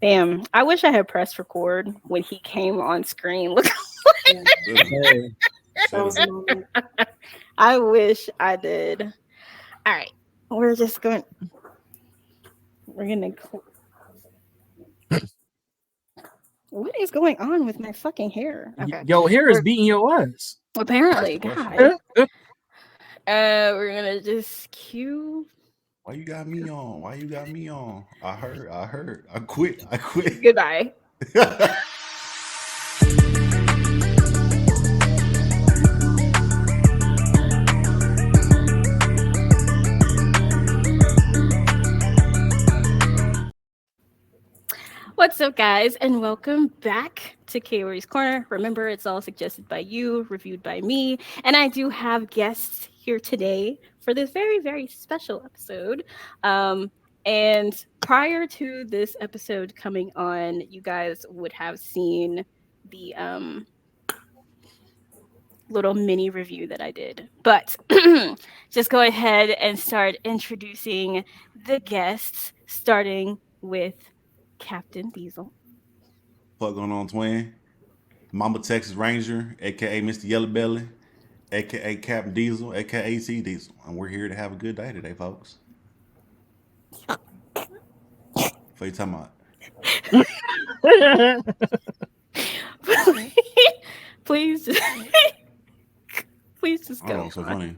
Damn, I wish I had pressed record when he came on screen. Look, Yeah, Hey, that was a should've- moment. I wish I did. All right, we're just going. We're gonna. What is going on with my fucking hair? Okay, Your hair is we're beating your ass. apparently, That's the God. question. We're gonna just cue. Why you got me on? Why you got me on? I heard. I quit. I quit. Goodbye. What's up, guys, and welcome back to Kaori's Corner. Remember, it's all suggested by you, reviewed by me, and I do have guests here today for this very, very special episode. And prior to this episode coming on, you guys would have seen the little mini review that I did. But just go ahead and start introducing the guests, starting with Captain Diesel. What going on, twin? Mama Texas Ranger, aka Mr. Yellow Belly, aka Captain Diesel, aka C Diesel. And we're here to have a good day today, folks. What you talking about? Please, please just I don't know go. what's so funny.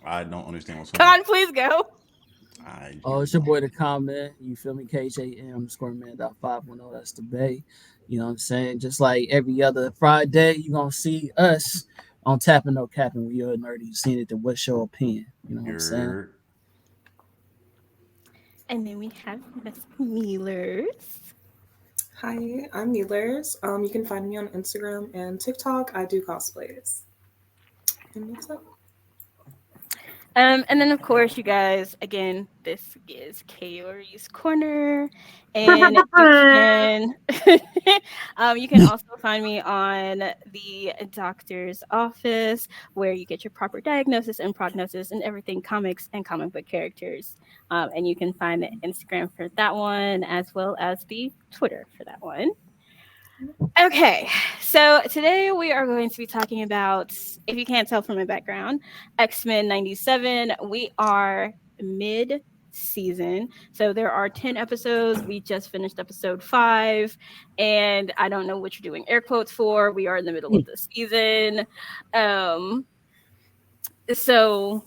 I don't understand what's funny. Con, please go. Oh, it's your boy the comment. You feel me? KJM_man.510. That's the Bay. You know what I'm saying? Just like every other Friday, you're gonna see us on Tapping No Capping. We are nerdy. You seen it, then what's your opinion? You know what I'm saying? You're And then we have Miss Mealers. Hi, I'm Neelers. You can find me on Instagram and TikTok. I do cosplays. And what's up? And then of course, you guys, again, this is Kaori's Corner, and you can also find me on the doctor's office, where you get your proper diagnosis and prognosis and everything comics and comic book characters. And you can find the Instagram for that one, as well as the Twitter for that one. Okay, so today we are going to be talking about, if you can't tell from my background, X-Men 97. We are mid season. So there are 10 episodes. We just finished episode 5, and I don't know what you're doing air quotes for. We are in the middle of the season. So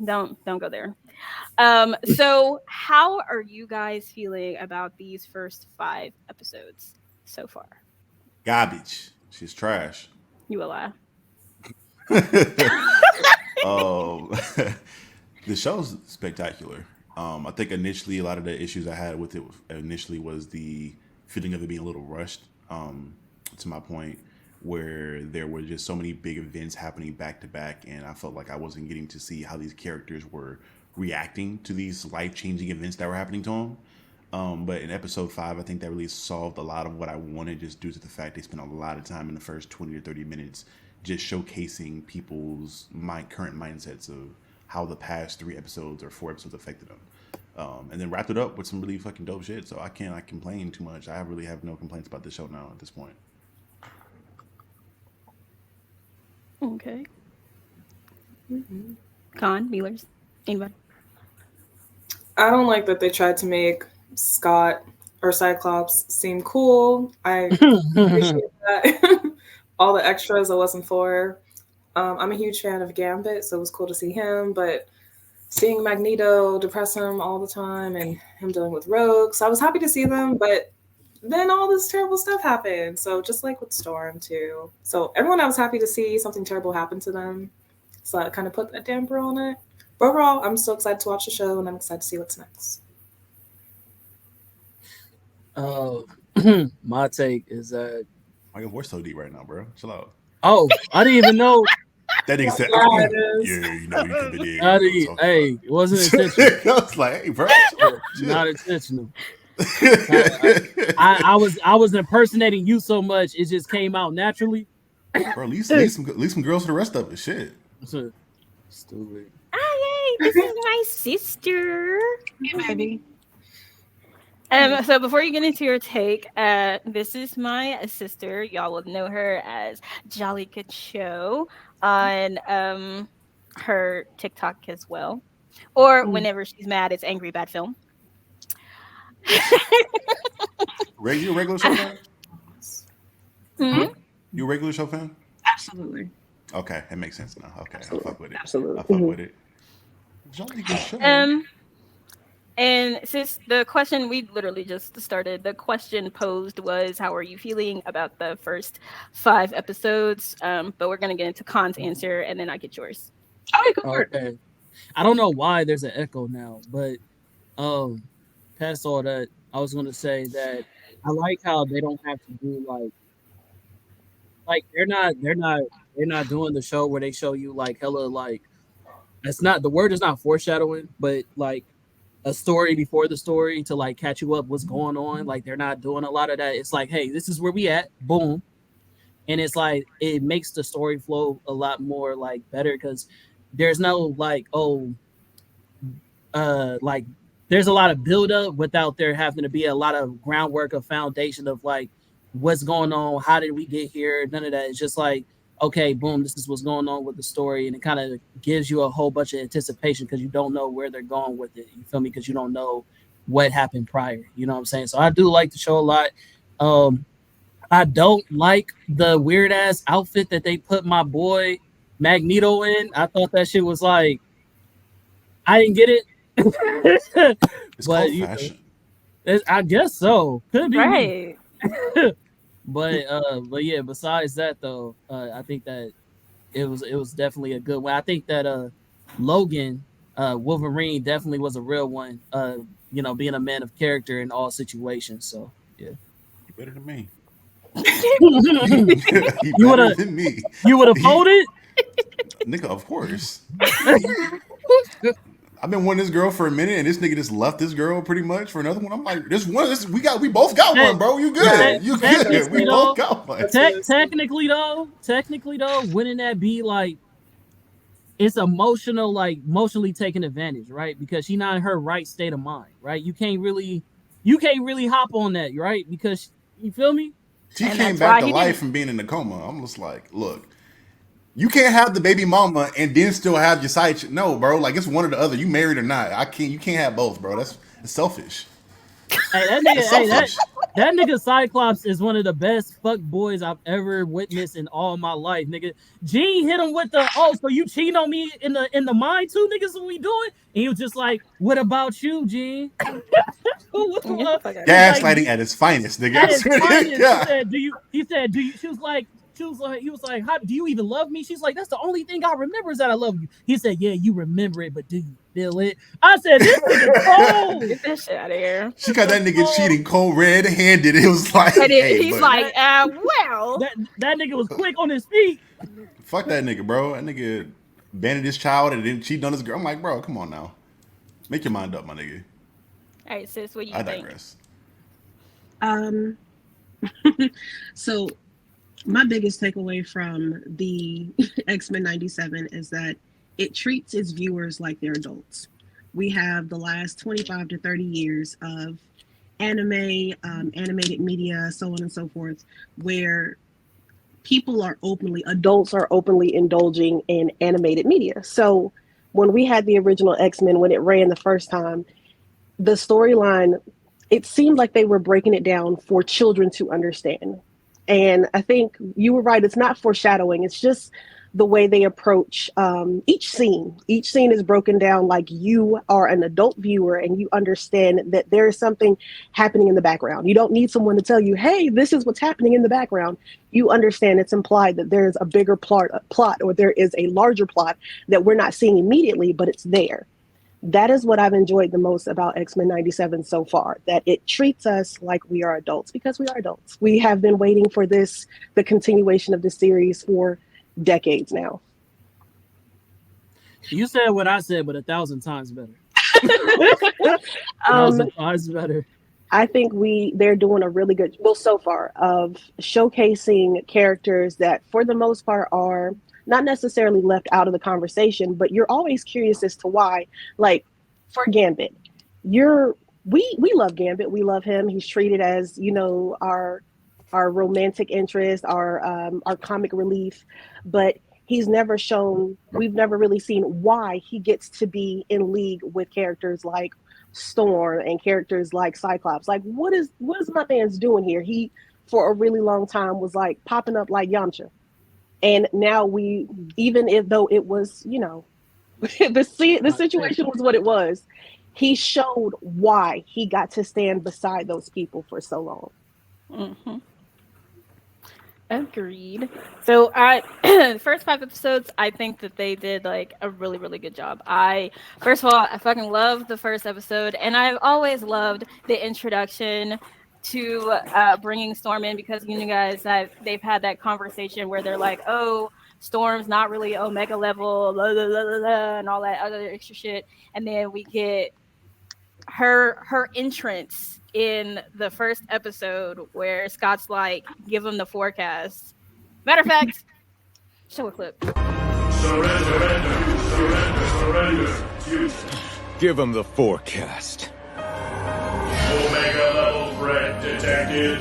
don't go there. So how are you guys feeling about these first 5 episodes so far? garbage. She's trash. You a lie. um, the show's spectacular. I think initially a lot of the issues I had with it initially was the feeling of it being a little rushed. To my point, where there were just so many big events happening back to back, and I felt like I wasn't getting to see how these characters were reacting to these life changing events that were happening to them. But in episode 5, I think that really solved a lot of what I wanted, just due to the fact they spent a lot of time in the first 20 or 30 minutes just showcasing people's current mindsets of how the past 3 episodes or 4 episodes affected them. And then wrapped it up with some really fucking dope shit. So I cannot complain too much. I really have no complaints about this show now at this point. Okay. Con, Mealers, anybody? I don't like that they tried to make Scott or Cyclops seem cool. I appreciate that. All the extras I wasn't for. I'm a huge fan of Gambit, so it was cool to see him, but seeing Magneto depress him all the time and him dealing with Rogue, so I was happy to see them, but then all this terrible stuff happened. So just like with Storm too. So everyone, I was happy to see something terrible happen to them. So I kind of put a damper on it. But overall, I'm so excited to watch the show, and I'm excited to see what's next. My take is that. Why your voice so deep right now, bro? Chill out. Oh, I didn't even know. That nigga said, Yeah, it is. "Yeah, you know, you could be there." Hey, it wasn't intentional. I was like, "Hey, bro, chill." Not intentional. I was impersonating you so much, it just came out naturally. Bro, leave some girls for the rest of it. Shit. So stupid. Ah, yay! This is my sister. Hey, baby. So before you get into your take, this is my sister. Y'all will know her as Jolly Good Show on her TikTok as well, or Mm. whenever she's mad, it's Angry Bad Film. You a regular show fan? Hmm? Hmm? You a regular show fan? Absolutely. Okay, it makes sense now. Okay, I Absolutely. fuck with it. I Absolutely. fuck Hmm. with it. Jolly good show. Um, and since the question we literally just started, the question posed was, "How are you feeling about the first 5 episodes?" But we're gonna get into Khan's answer, and then I get yours. Okay, go for it. Okay. I don't know why there's an echo now, but um, past all that, I was gonna say that I like how they don't have to do like they're not doing the show where they show you like hella like it's not the word is not foreshadowing, but like a story before the story to like catch you up what's going on. Like they're not doing a lot of that. It's like, hey, this is where we at, boom, and it's like it makes the story flow a lot more like better because there's no like like there's a lot of build up without there having to be a lot of groundwork of foundation of like what's going on, how did we get here, none of that. It's just like, okay, boom, this is what's going on with the story, and it kind of gives you a whole bunch of anticipation because you don't know where they're going with it, you feel me, because you don't know what happened prior, you know what I'm saying. So I do like the show a lot. um I don't like the weird ass outfit that they put my boy Magneto in. I thought that shit was like, I didn't get it. It's But called you know, fashion. I guess so. Could be me. Right. But yeah, besides that though, I think that it was definitely a good one. I think that Logan, Wolverine definitely was a real one. Being a man of character in all situations. So yeah. You better than me. you You would better have than me. you would have He, folded? nigga, of course. I've been wanting this girl for a minute, and this nigga just left this girl pretty much for another one. I'm like, this one, we both got Te- one, bro. You te- good? You good? We technically both though, got one. That's really sweet. technically though, wouldn't that be like it's emotionally taken advantage, right? Because she's not in her right state of mind, right? You can't really hop on that, right? Because you feel me? She And came that's back why to he life didn't. from being in the coma. I'm just like, look, you can't have the baby mama and then still have your side chick. No, bro. Like it's one or the other. You married or not. I can't. You can't have both, bro. It's selfish. Hey, that It's nigga, hey, that selfish. that nigga Cyclops is one of the best fuck boys I've ever witnessed in all my life, nigga. Gene hit him with the so you cheating on me in the mind too, niggas? What we doing? And he was just like, "What about you, Gene?" Get the fuck out He of was here. like, Gaslighting at its finest, nigga. at I his swear to finest. He God. said, "Do you?" He said, "Do you?" She was like, he was like, "How do you even love me?" She's like, "That's the only thing I remember is that I love you." He said, "Yeah, you remember it, but do you feel it?" I said, "This nigga cold. Get this shit out of here. She This got nigga that nigga cold." cheating cold red handed. It was like, And hey, he's look, like, That well, that nigga was quick on his feet. fuck that nigga, bro. That nigga abandoned his child and then cheated on his girl. I'm like, bro, come on now. Make your mind up, my nigga. all right, sis, what do you I think? digress. Um, so my biggest takeaway from the X-Men 97 is that it treats its viewers like they're adults. We have the last 25 to 30 years of anime, animated media, so on and so forth, where adults are openly indulging in animated media. So when we had the original X-Men, when it ran the first time, the storyline, it seemed like they were breaking it down for children to understand. And I think you were right. It's not foreshadowing. It's just the way they approach each scene. Each scene is broken down like you are an adult viewer and you understand that there is something happening in the background. You don't need someone to tell you, hey, this is what's happening in the background. You understand it's implied that there is a bigger plot or there is a larger plot that we're not seeing immediately, but it's there. That is what I've enjoyed the most about X-Men 97 so far, that it treats us like we are adults because we are adults. We have been waiting for the continuation of the series for decades now. You said what I said, but 1,000 times better. um, 1,000 times better. I think they're doing a really good, well, so far, of showcasing characters that for the most part are not necessarily left out of the conversation, but you're always curious as to why. Like for Gambit, you're we love Gambit. We love him. He's treated as, our romantic interest, our comic relief, but he's never shown. We've never really seen why he gets to be in league with characters like Storm and characters like Cyclops. Like, what is my man's doing here? He, for a really long time, was like popping up like Yamcha, and now we, even if though it was, the situation was what it was, he showed why he got to stand beside those people for so long. Hmm. Agreed. So I the first 5 episodes, I think that they did like a really, really good job. I First of all, I fucking loved the first episode, and I've always loved the introduction to bringing Storm in, because guys, that they've had that conversation where they're like, oh, Storm's not really Omega level, blah, blah, blah, blah, blah, and all that other extra shit, and then we get her entrance in the first episode where Scott's like, give him the forecast. Matter of fact, show a clip. Surrender. Give him the forecast. Omega level threat detected.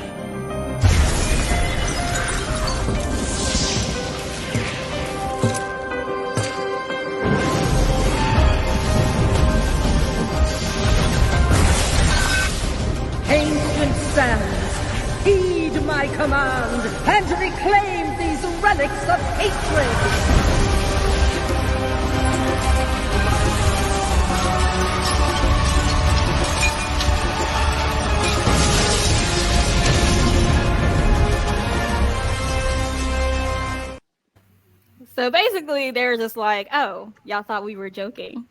Ancient sands, heed my command and reclaim these relics of hatred! So basically, they're just like, oh, y'all thought we were joking.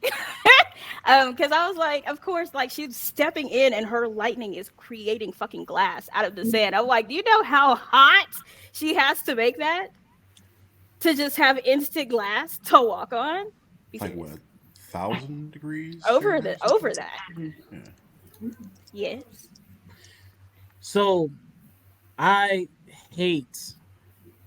Because I was like, of course, like she's stepping in and her lightning is creating fucking glass out of the sand. I'm like, do you know how hot she has to make that to just have instant glass to walk on? Like what, 1,000 degrees? Over that. Yeah. Yes. So I hate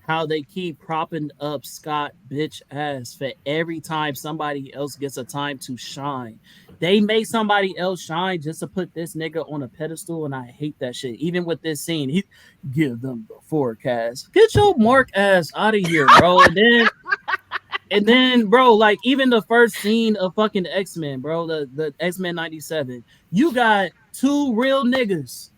how they keep propping up Scott bitch ass for every time somebody else gets a time to shine. They make somebody else shine just to put this nigga on a pedestal, and I hate that shit. Even with this scene, he give them the forecast. Get your Mark ass out of here, bro. And then, bro, like even the first scene of fucking X-Men, bro, the X-Men 97, you got two real niggas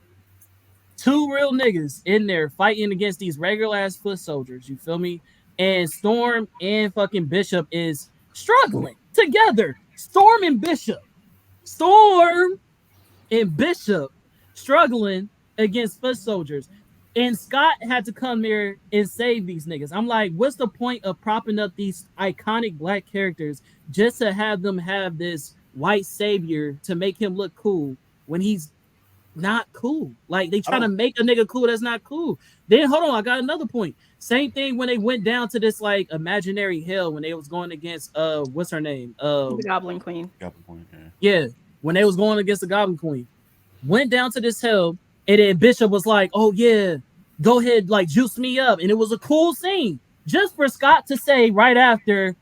in there fighting against these regular ass foot soldiers. You feel me? And Storm and fucking Bishop is struggling together. Storm and Bishop struggling against foot soldiers. And Scott had to come there and save these niggas. I'm like, what's the point of propping up these iconic black characters just to have them have this white savior to make him look cool when he's not cool? Like, they trying to make a nigga cool that's not cool. Then hold on, I got another point. Same thing when they went down to this like imaginary hell when they was going against what's her name? The Goblin Queen. Goblin Queen, yeah. When they was going against the Goblin Queen. Went down to this hell, and then Bishop was like, oh yeah, go ahead, like juice me up. And it was a cool scene. Just for Scott to say right after,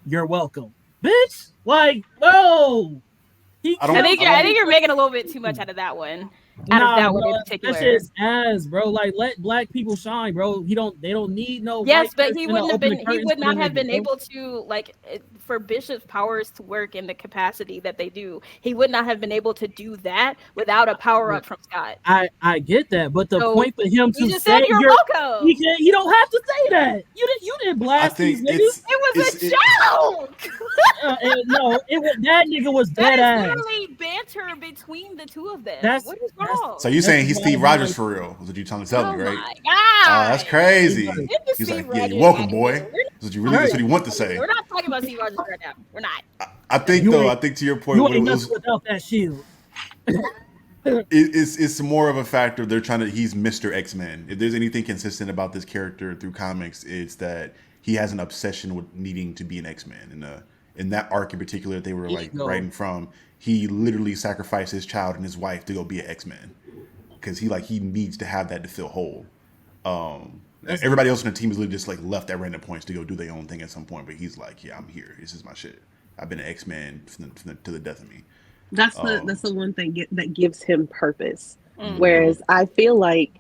you're welcome. Bitch, like, whoa. I think you're making a little bit too much out of that one. One in particular. That shit's ass, bro. Like, let black people shine, bro. They don't need no. Yes, but he would not have been able to, like, for Bishop's powers to work in the capacity that they do. He would not have been able to do that without a power up from Scott. I get that, but the point for him to just say you're welcome. You don't have to say that. You didn't blast these niggas. It was a joke. No, that nigga was dead ass. That is literally banter between the two of them. What is wrong? So you saying he's Steve Rogers for real? Is what you trying to tell me, right? My God. That's crazy. He's like, yeah, you're welcome, boy. That's what you really. That's what you want to say. We're not talking about Steve Rogers right now. We're not. I think to your point, you ain't nothing without that shield. It's more of a factor. They're trying to. He's Mr. X-Men. If there's anything consistent about this character through comics, it's that he has an obsession with needing to be an X-Man. And in that arc in particular, they were like writing from. He literally sacrificed his child and his wife to go be an X-Man because he needs to have that to feel whole. Everybody else on the team is literally just like left at random points to go do their own thing at some point, but he's like, yeah, I'm here. This is my shit. I've been an X-Man to the death of me. That's the one thing that gives him purpose. Hmm. Whereas I feel like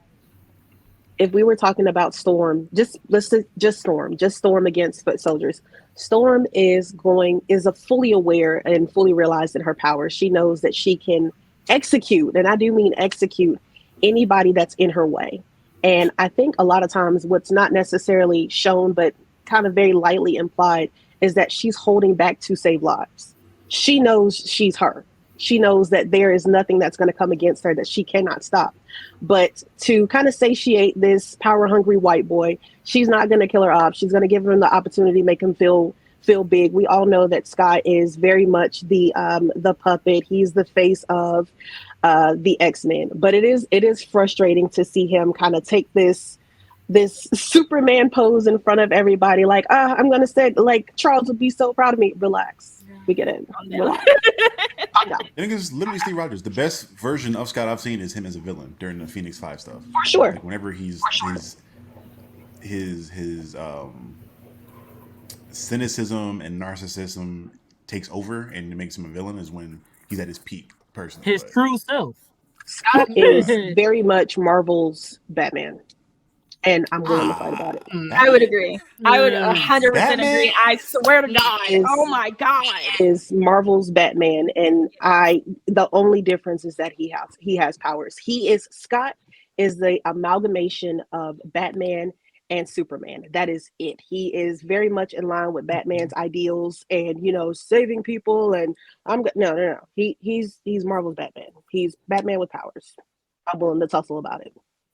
if we were talking about Storm, just Storm against foot soldiers. Storm is a fully aware and fully realized in her power. She knows that she can execute, and I do mean execute anybody that's in her way. And I think a lot of times what's not necessarily shown, but kind of very lightly implied, is that she's holding back to save lives. She knows she's her. She knows that there is nothing that's going to come against her that she cannot stop. But to kind of satiate this power hungry white boy, she's not going to kill her off. She's going to give him the opportunity, make him feel big. We all know that Scott is very much the puppet. He's the face of the X-Men. But it is frustrating to see him kind of take this Superman pose in front of everybody, like, I'm gonna say, like, Charles would be so proud of me. Relax. We get it. Calm down. Relax. Calm down. I think it's literally Steve Rogers. The best version of Scott I've seen is him as a villain during the Phoenix Five stuff. For sure. Like whenever he's For sure. his cynicism and narcissism takes over and it makes him a villain is when he's at his peak personally. His But true self. Scott is very much Marvel's Batman, and I'm willing to fight about it. I would Batman, agree. I would 100% Batman. agree. I swear to He God. is Oh my God. is Marvel's Batman, and the only difference is that he has powers. Scott is the amalgamation of Batman and Superman. That is it. He is very much in line with Batman's ideals and saving people. And no. He's Marvel's Batman. He's Batman with powers. I'm willing to tussle about it.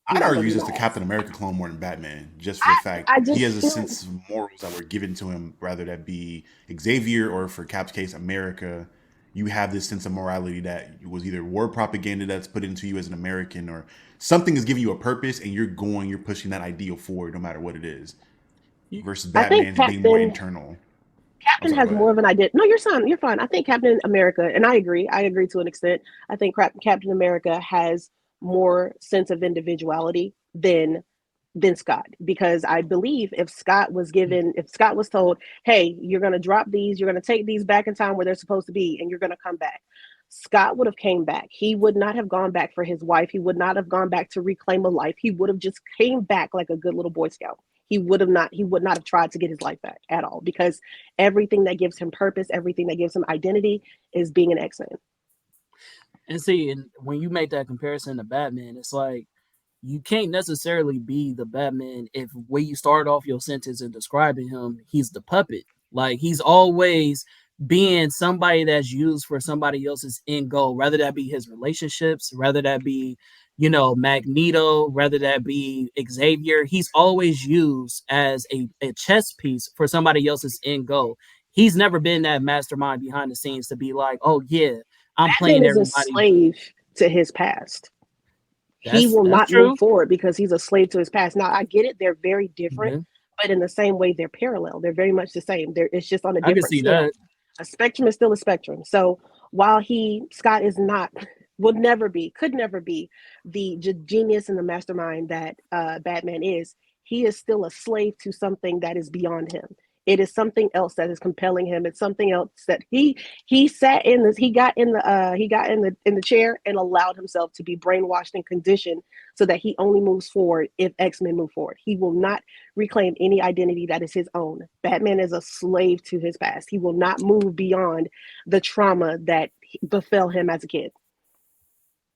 I'm I'd not argue gonna he's be just the mad. Captain America clone more than Batman, just for the fact I he just has a feel sense of morals that were given to him, rather that be Xavier or for Cap's case, America. You have this sense of morality that was either war propaganda that's put into you as an American, or something is giving you a purpose, and you're pushing that ideal forward, no matter what it is. Versus I think Batman being more internal. I'm Captain sorry, has go ahead. more of an idea. No, you're fine. You're fine. I think Captain America, and I agree. I agree to an extent. I think Captain America has more sense of individuality than Scott, because I believe if Scott was told, "Hey, you're going to drop these, you're going to take these back in time where they're supposed to be, and you're going to come back," Scott would have came back. He would not have gone back for his wife. He would not have gone back to reclaim a life. He would have just came back like a good little Boy Scout. He would not have tried to get his life back at all, because everything that gives him purpose, everything that gives him identity is being an X-Men. And see, and when you make that comparison to Batman, it's like you can't necessarily be the Batman if when you start off your sentence and describing him, he's the puppet. Like he's always being somebody that's used for somebody else's end goal, rather that be his relationships, rather that be, Magneto, rather that be Xavier. He's always used as a chess piece for somebody else's end goal. He's never been that mastermind behind the scenes to be like, oh yeah, I'm Batman playing is a everybody. slave to his past. He will That's not move true. forward because he's a slave to his past. Now, I get it; they're very different, Yeah, but in the same way, they're parallel. They're very much the same. It's just on a I can different see scale. that. A spectrum is still a spectrum. So while Scott is not, will never be, could never be the genius and the mastermind that Batman is, he is still a slave to something that is beyond him. It is something else that is compelling him. It's something else that he sat in this. He got in the chair and allowed himself to be brainwashed and conditioned so that he only moves forward if X-Men move forward. He will not reclaim any identity that is his own. Batman is a slave to his past. He will not move beyond the trauma that befell him as a kid.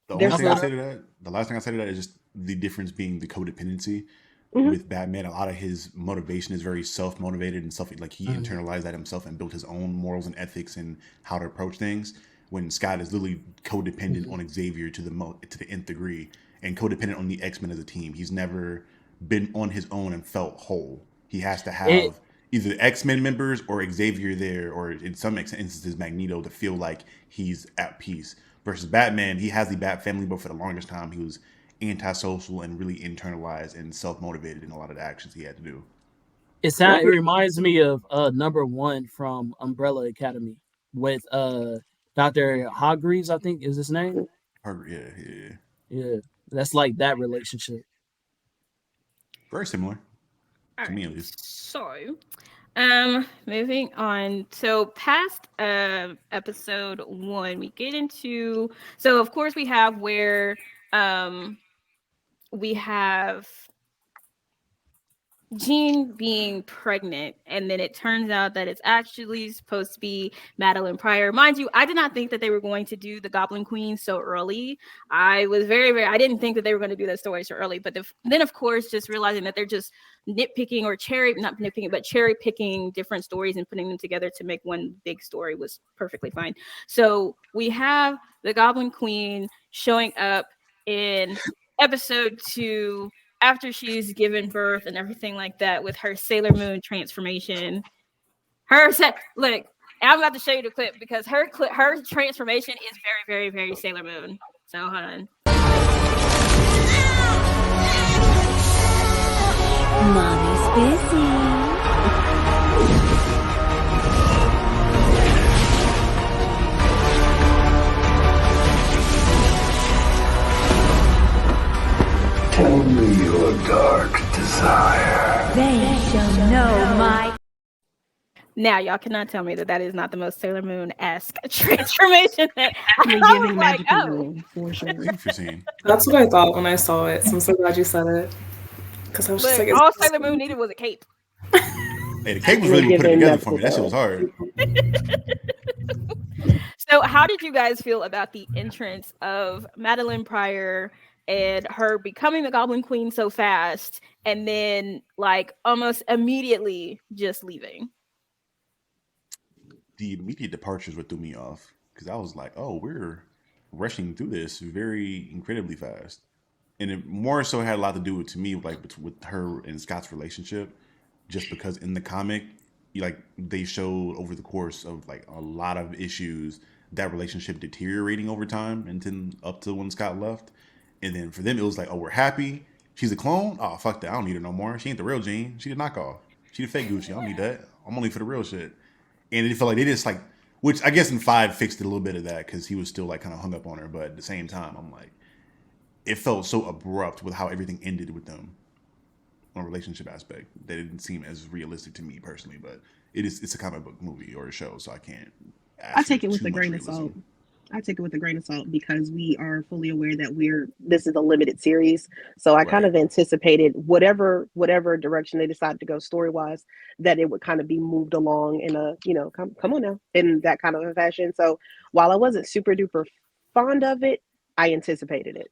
The only There's I thing I feel not. say that. to that, the last thing I say to that is just the difference being the codependency Mhm. with Batman. A lot of his motivation is very self motivated and self, like he Mhm. internalized that himself and built his own morals and ethics and how to approach things. When Scott is literally codependent Mhm. on Xavier to the nth degree, and codependent on the X Men as a team. He's never been on his own and felt whole. He has to It have either X Men members or Xavier there, or in some instances Magneto, to feel like he's at peace. Versus Batman, he has the Bat family, but for the longest time he was antisocial and really internalized and self motivated in a lot of the actions he had to do. it reminds me of number one from Umbrella Academy with Dr. Hargreaves, I think is his name. Yeah, yeah. Yeah. That's like that relationship. Very similar All to right. me at least. So Moving on. So past episode 1, we get into, so of course we have where we have Jean being pregnant, and then it turns out that it's actually supposed to be Madeline Pryor. Mind you, I did not think that they were going to do the Goblin Queen so early. I was I didn't think that they were going to do that story so early. But then, of course, just realizing that they're just nitpicking or not nitpicking, but cherry picking different stories and putting them together to make one big story was perfectly fine. So we have the Goblin Queen showing up in episode 2 after she's given birth and everything like that with her Sailor Moon transformation. Look, I'm about to show you the clip because her transformation is very, very, very Sailor Moon. So hold on. Mommy's busy. Tell me your dark desire. They shall know my... Now, y'all cannot tell me that that is not the most Sailor Moon-esque transformation. That You're I giving was like, magical oh. room for sure. That's what I thought when I saw it. So I'm so glad you said it. Because I was just Look, like, all Sailor Moon needed was a cape. Hey, the cape was really what put it together for me. That shit was hard. So, how did you guys feel about the entrance of Madeline Pryor and her becoming the Goblin Queen so fast, and then like almost immediately just leaving? The immediate departures what threw me off because I was like, oh, we're rushing through this very incredibly fast. And it more so had a lot to do with, to me, like with her and Scott's relationship, just because in the comic, like they showed over the course of like a lot of issues that relationship deteriorating over time and then up to when Scott left. And then for them, it was like, oh, we're happy. She's a clone. Oh, fuck that. I don't need her no more. She ain't the real Jean. She the knockoff. She the fake Gucci. I don't need that. I'm only for the real shit. And it felt like they just like, which I guess in 5 fixed it a little bit of that because he was still like kind of hung up on her. But at the same time, I'm like, it felt so abrupt with how everything ended with them on a relationship aspect that it didn't seem as realistic to me personally. But it's a comic book movie or a show, so I can't. I take it with a grain of salt. I take it with a grain of salt because we are fully aware that this is a limited series. So I kind of anticipated whatever direction they decided to go story wise, that it would kind of be moved along in a, come on now, in that kind of a fashion. So while I wasn't super duper fond of it, I anticipated it.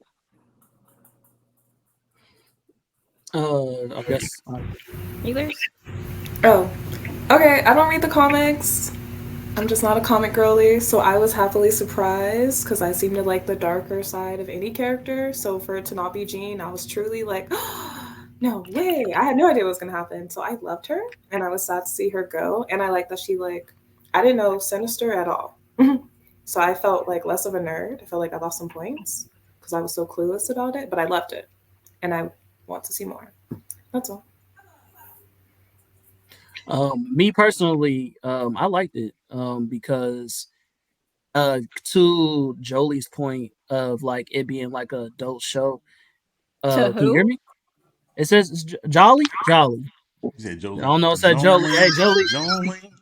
I guess. Healers? oh, okay. I don't read the comics. I'm just not a comic girly, so I was happily surprised because I seem to like the darker side of any character. So for it to not be Jean, I was truly like, oh, no way. I had no idea what was going to happen. So I loved her and I was sad to see her go. And I like that I didn't know Sinister at all. So I felt like less of a nerd. I felt like I lost some points because I was so clueless about it, but I loved it. And I want to see more. That's all. Me personally, I liked it because to Jolie's point of like it being like an adult show. Can you hear me? It says it's Jolly. You said Jolie. I don't know. It said Jolie. Hey,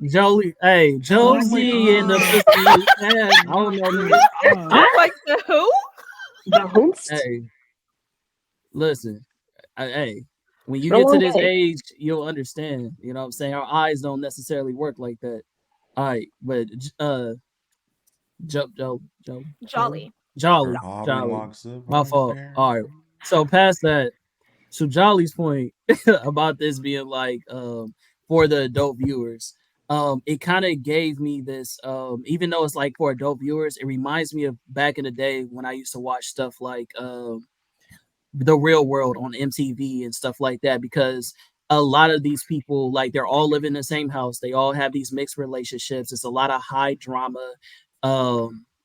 Jolie. Hey, Josie in the pussy. I don't know. I'm like, the who? The whomst? Hey, listen. Hey, when you get to this age, you'll understand. You know what I'm saying? Our eyes don't necessarily work like that. All right, but Jolly. My fault. All right. So past that, to Jolly's point about this being like for the adult viewers, it kind of gave me this even though it's like for adult viewers, it reminds me of back in the day when I used to watch stuff like The Real World on MTV and stuff like that, because a lot of these people, like, they're all living in the same house. They all have these mixed relationships. It's a lot of high drama,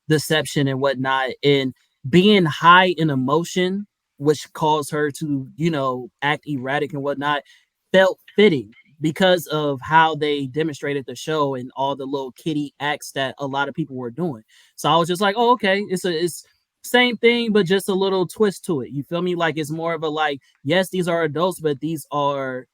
deception and whatnot, and being high in emotion, which caused her to, act erratic and whatnot, felt fitting because of how they demonstrated the show and all the little kiddie acts that a lot of people were doing. So I was just like, oh, okay, it's same thing, but just a little twist to it. You feel me? Like, it's more of a like, yes, these are adults, but these are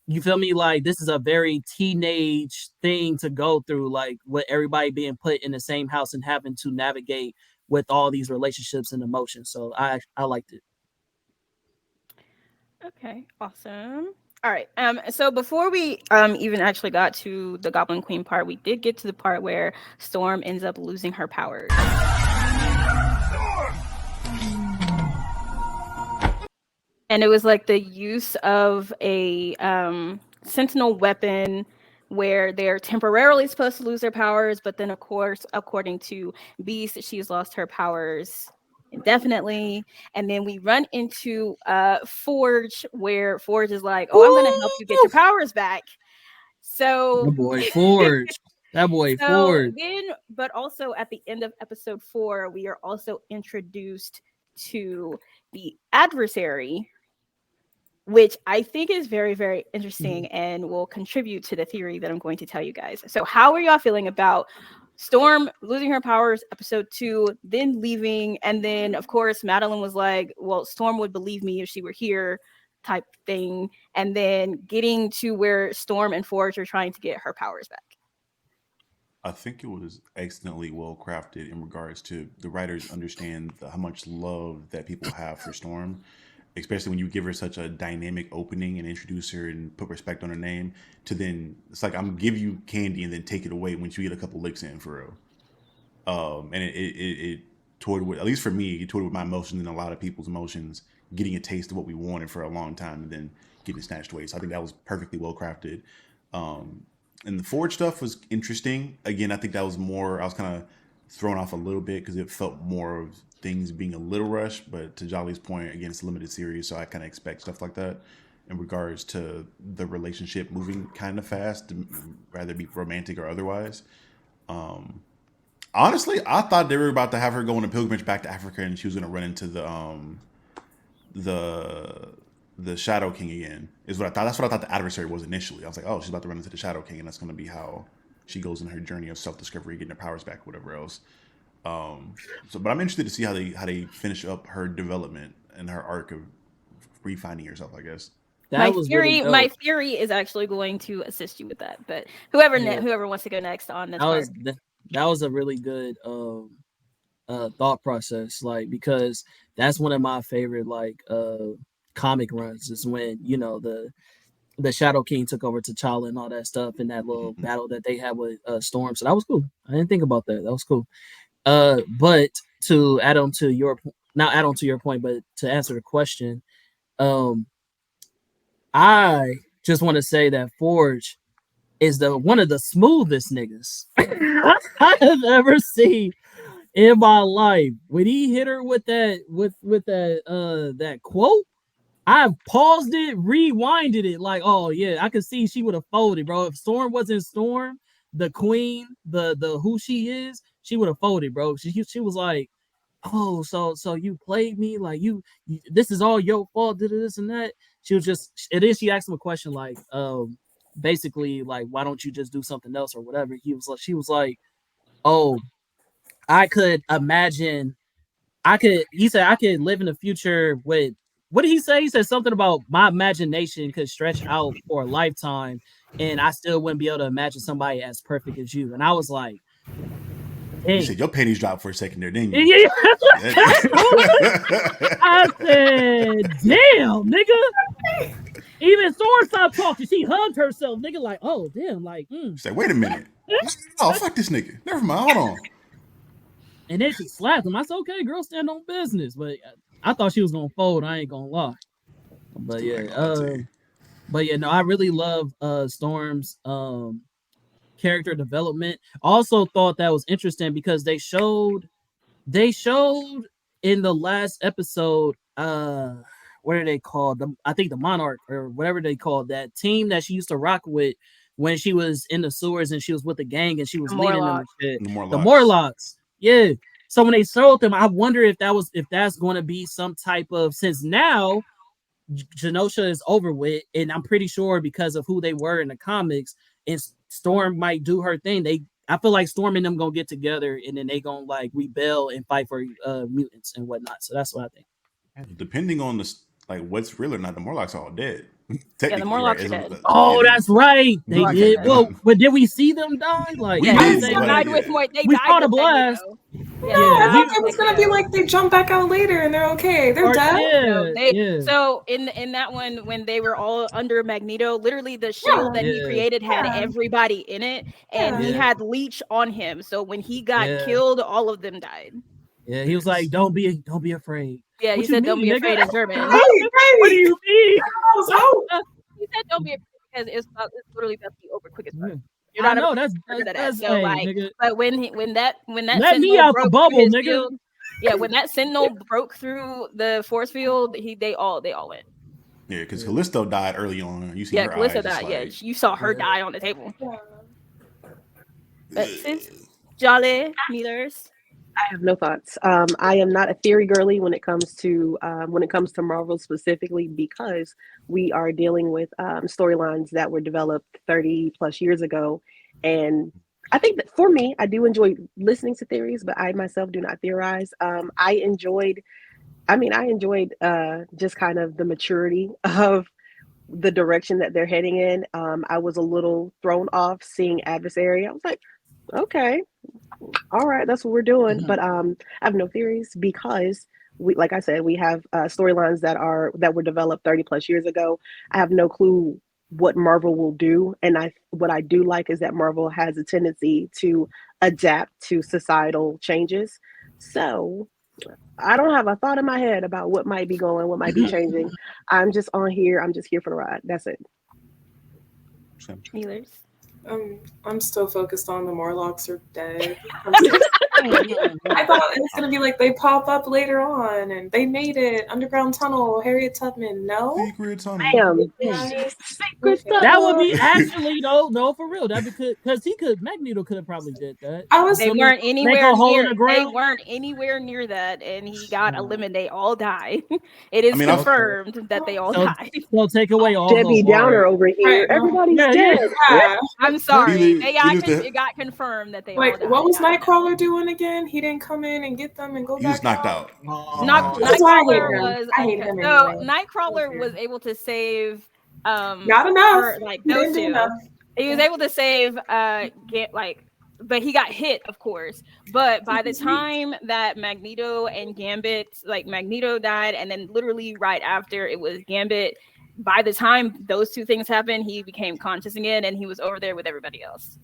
you feel me? Like this is a very teenage thing to go through, like with everybody being put in the same house and having to navigate with all these relationships and emotions. So I liked it. Okay, awesome. All right. So before we even actually got to the Goblin Queen part, we did get to the part where Storm ends up losing her powers. And it was like the use of a sentinel weapon where they're temporarily supposed to lose their powers, but then of course, according to Beast, she's lost her powers indefinitely. And then we run into Forge, where Forge is like, "Oh, I'm gonna help you get Ooh, your powers back." that So boy Forge. That boy so Forge. then, but also at the end of episode 4, we are also introduced to the adversary, which I think is very, very interesting and will contribute to the theory that I'm going to tell you guys. So, how are y'all feeling about Storm losing her powers, episode 2, then leaving? And then, of course, Madeline was like, well, Storm would believe me if she were here, type thing. And then getting to where Storm and Forge are trying to get her powers back. I think it was excellently well crafted in regards to the writers understand how much love that people have for Storm, especially when you give her such a dynamic opening and introduce her and put respect on her name. To then it's like I'm give you candy and then take it away once you get a couple licks in for real. And it toyed with, at least for me, it toyed with my emotions and a lot of people's emotions, getting a taste of what we wanted for a long time and then getting snatched away. So I think that was perfectly well crafted. Um, and the Forge stuff was interesting. Again, I think that was more, I was kind of thrown off a little bit because it felt more of things being a little rushed. But to Jolly's point, again, it's a limited series, so I kind of expect stuff like that in regards to the relationship moving kind of fast, rather be romantic or otherwise. Um, Honestly, I thought they were about to have her go on a pilgrimage back to Africa, and she was going to run into the the Shadow King again. Is what I thought. That's what I thought the adversary was initially. I was like, oh, she's about to run into the Shadow King, and that's going to be how she goes in her journey of self discovery, getting her powers back, whatever else. But I'm interested to see how they finish up her development and her arc of refinding herself. I guess. That was really My dope. theory is actually going to assist you with that. But Yeah, whoever wants to go next on this that part. was that was a really good thought process, like because that's one of my favorite like comic runs is when you know the Shadow King took over T'Challa and all that stuff in that little Mhm. battle that they had with Storm. So that was cool. I didn't think about that. That was cool. But to add on to your not add on to your point, but to answer the question, um, I just want to say that Forge is the one of the smoothest niggas I have ever seen in my life. When he hit her with that quote, I paused it, rewinded it, like, oh yeah, I could see she would have folded, bro. If Storm wasn't Storm, the queen, the who she is, she would have folded, bro. She was like, oh, so you played me, like you this is all your fault, did this and that. She was just, and then she asked him a question like, basically like, why don't you just do something else or whatever? She was like, oh, I could imagine he said I could live in the future with, what did he say? He said something about my imagination could stretch out for a lifetime and I still wouldn't be able to imagine somebody as perfect as you. And I was like, You dang. said your panties dropped for a second there, didn't you? Yeah. I said, damn, nigga. Even Thor stopped talking. She hugged herself, nigga, like, oh, damn, like, Say, wait a minute. Oh, fuck this nigga. Never mind. Hold on. And then she slapped him. I said, okay, girl, stand on business. But I thought she was gonna fold. I ain't gonna lie. But Still yeah, ain't gonna lie to you. no, I really love Storm's character development. Also thought that was interesting because they showed in the last episode, what are they called? I think the Monarch or whatever they called that team that she used to rock with when she was in the sewers and she was with the gang and she was leading them Morlock. and shit. The The Morlocks. Morlocks. Yeah. So when they showed them, I wonder if that's going to be some type of, since now Genosha is over with, and I'm pretty sure because of who they were in the comics, and Storm might do her thing. I feel like Storm and them gonna get together, and then they gonna like rebel and fight for mutants and whatnot. So that's what I think. Depending on the like what's real or not, the Morlocks are all dead. Yeah, the Technically, right? Morlocks are dead. Oh, that's right. They Morlocks are did. dead. Well, but did we see them die? Like, We Yeah, did they they did, say but like died with more. They we died saw the with blast? Magneto. No, Yeah, they Yeah, I died thought he with it was gonna be Magneto. like they jump back out later and they're okay. They're or dead. No, yeah, they yeah, so in that one when they were all under Magneto, literally the shield Yeah, that he yeah, created had yeah, everybody in it, and yeah. he yeah, had leech on him. So when he got yeah, killed, all of them died. yeah. He was like, don't be afraid." Yeah, he What you said, "Don't mean, be nigga? afraid" in German. Right, What do right. you mean? I was out. He said, "Don't be afraid," because it's literally about to be over quick as fuck. Yeah. You're I not know about to get rid of that. that's So hey, like, nigga. but when that Let me Sentinel out the broke through bubble, his nigga. field, yeah, when that Sentinel broke through the force field, they all went. Yeah, because Yeah, Callisto died early on. You seen Yeah, her Calista eyes just died. Yeah, like, you saw her yeah. die on the table. Yeah. But sis, Jolly Mealers. I have no thoughts. I am not a theory girly when it comes to Marvel specifically because we are dealing with storylines that were developed 30 plus years ago, and I think that for me, I do enjoy listening to theories, but I myself do not theorize. I enjoyed just kind of the maturity of the direction that they're heading in. I was a little thrown off seeing Adversary. I was like, okay, all right, that's what we're doing. Mhm. But I have no theories because like I said, we have storylines that were developed 30 plus years ago. I have no clue what Marvel will do, and what I do like is that Marvel has a tendency to adapt to societal changes. So I don't have a thought in my head about what might be changing. I'm just here for the ride. That's it. Mealers. I'm still focused on the Morlocks are dead. I thought it was gonna be like they pop up later on and they made it underground tunnel. Harriet Tubman, no. secret tunnel. Damn, Yeah. secret Okay. That would tunnel. be actually no for real. That because he could Magneto could have probably did that. I was They Let me weren't make anywhere a hole in near. the They ground. weren't anywhere near that, and he got Oh, eliminated. They all die. It I is mean, I've okay. confirmed that they all So died. so take away all Debbie hope. All Downer right. over here. right. No. Everybody's Yeah, yeah. dead. Yeah. I'm sorry. either either the It got confirmed that they all Like, what died. was I don't know. Nightcrawler doing again? He didn't come in and get them and go he was back knocked out. out. He was Knock, knocked Oh, That's why I hate Nightcrawler him. was I hate him so anyway. Nightcrawler was Okay. able to save Not enough. her like He those didn't do enough. two. He was able to save get like but he got hit, of course. But by the He's weak. time that Magneto and Gambit, like Magneto died, and then literally right after it was Gambit, by the time those two things happened, he became conscious again and he was over there with everybody else.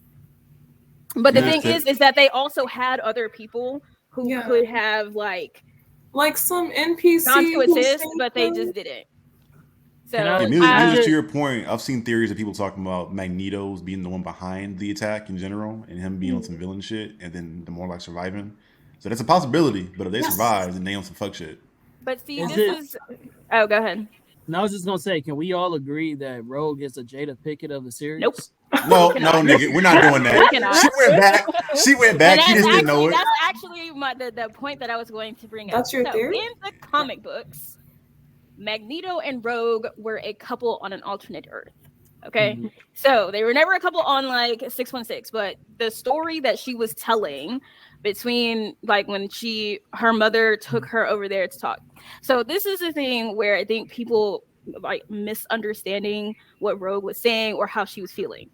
But the Here's thing the is that they also had other people who Yeah. could have like Like some gone NPC to who assist, saved but they them. just didn't. can So I Millers, to just your point, I've seen theories of people talking about Magneto's being the one behind the attack in general, and him being on some villain shit, and then the more like surviving. So that's a possibility. But if they Yes. survive, then they on some fuck shit. but see, is this it is oh go ahead. and I was just gonna say, can we all agree that Rogue is a Jada Pickett of the Nope. series? No, cannot. nigga, we're not doing We that. cannot. She went back. She went And back. She just didn't know it. that's actually the point that I was going to bring up. That's your So theory? in the comic books, Magneto and Rogue were a couple on an alternate Earth. Okay. Mhm. So they were never a couple on like 616, but the story that she was telling between like when her mother took her over there to talk. So this is the thing where I think people like misunderstanding what Rogue was saying or how she was feeling.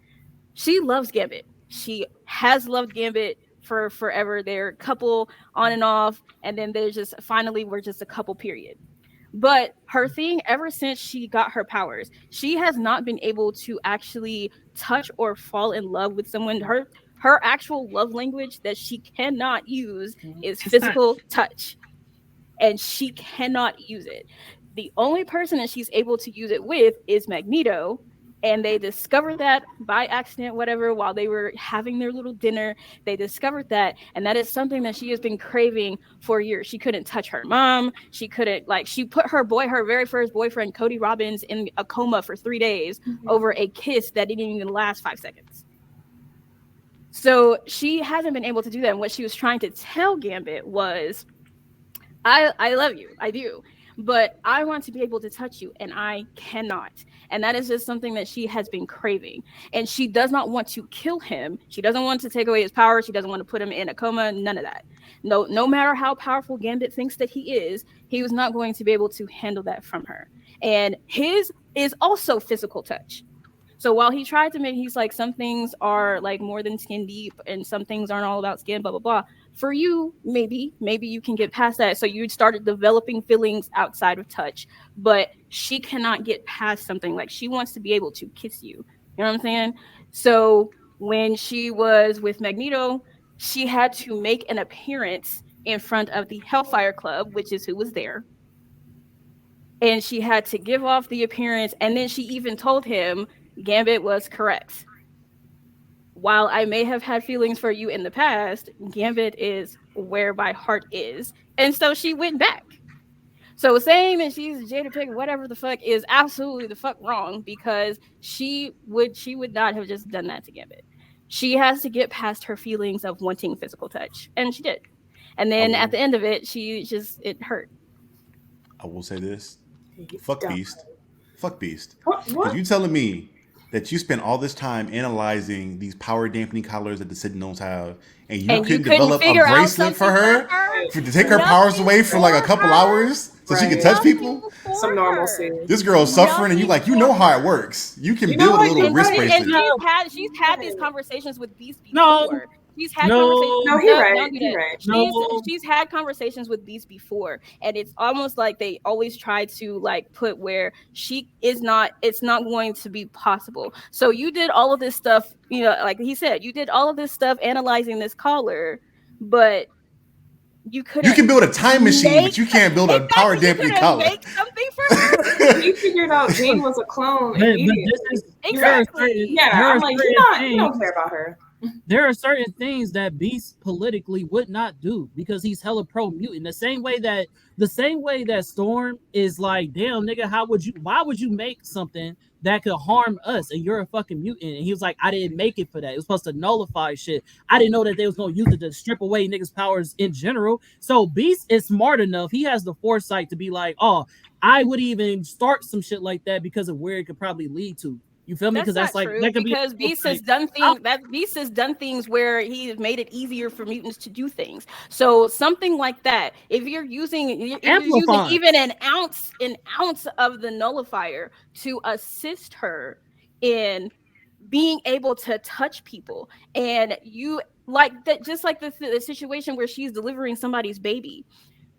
She loves Gambit. She has loved Gambit for forever. They're a couple on and off, and then there's just finally we're just a couple period. But her thing, ever since she got her powers, she has not been able to actually touch or fall in love with someone. Her actual love language that she cannot use is It's not. physical touch, and she cannot use it. The only person that she's able to use it with is Magneto. And they discovered that by accident, whatever, while they were having their little dinner. They discovered that. And that is something that she has been craving for years. She couldn't touch her mom. She couldn't, like, she put her very first boyfriend, Cody Robbins, in a coma for 3 days over a kiss that didn't even last 5 seconds. So she hasn't been able to do that. And what she was trying to tell Gambit was, I love you. I do. But I want to be able to touch you, and I cannot. And that is just something that she has been craving. And she does not want to kill him. She doesn't want to take away his power. She doesn't want to put him in a coma. None of that. No matter how powerful Gambit thinks that he was not going to be able to handle that from her. and his is also physical touch. So while he tried to make, he's like, some things are like more than skin deep and some things aren't all about skin, blah, blah, blah. For you, maybe you can get past that. So you started developing feelings outside of touch, but she cannot get past something. Like, she wants to be able to kiss you. You know what I'm saying? So when she was with Magneto, she had to make an appearance in front of the Hellfire Club, which is who was there, and she had to give off the appearance. And then she even told him Gambit was correct. While I may have had feelings for you in the past, Gambit is where my heart is. And so she went back. So saying that she's Jada Pinkett, whatever the fuck, is absolutely the fuck wrong, because she would not have just done that to Gambit. She has to get past her feelings of wanting physical touch, and she did. And then at the end of it, it hurt. I will say this: fuck Beast, fuck Beast. What? Because you telling me that you spent all this time analyzing these power dampening collars that the Sentinels have, and you couldn't develop a bracelet for her, to take her powers away for like a couple hours so she can touch people? Some normalcy. This girl's suffering, and you know how it works. You can build a little wrist bracelet. And she's had these conversations with Beast before. She's had conversations. No, he's right. He's right. She's had conversations with Beast before, and it's almost like they always try to like put where she is not. It's not going to be possible. So you did all of this stuff, like he said, you did all of this stuff analyzing this collar, but you couldn't. You can build a time machine, but you can't build a power dampening collar. Make something for her. You figured out Jean was a clone. Exactly. Yeah, I'm like, you don't care about her. There are certain things that Beast politically would not do because he's hella pro mutant. The same way that Storm is like, damn nigga, why would you make something that could harm us and you're a fucking mutant? And he was like, I didn't make it for that. It was supposed to nullify shit. I didn't know that they was gonna use it to strip away niggas' powers in general. So Beast is smart enough. He has the foresight to be like, oh, I would even start some shit like that because of where it could probably lead to. You feel me? Because that's like true, because Beast has done things. Beast has done things where he has made it easier for mutants to do things. So something like that, if you're using even an ounce of the nullifier to assist her in being able to touch people, and you like that, just like the situation where she's delivering somebody's baby.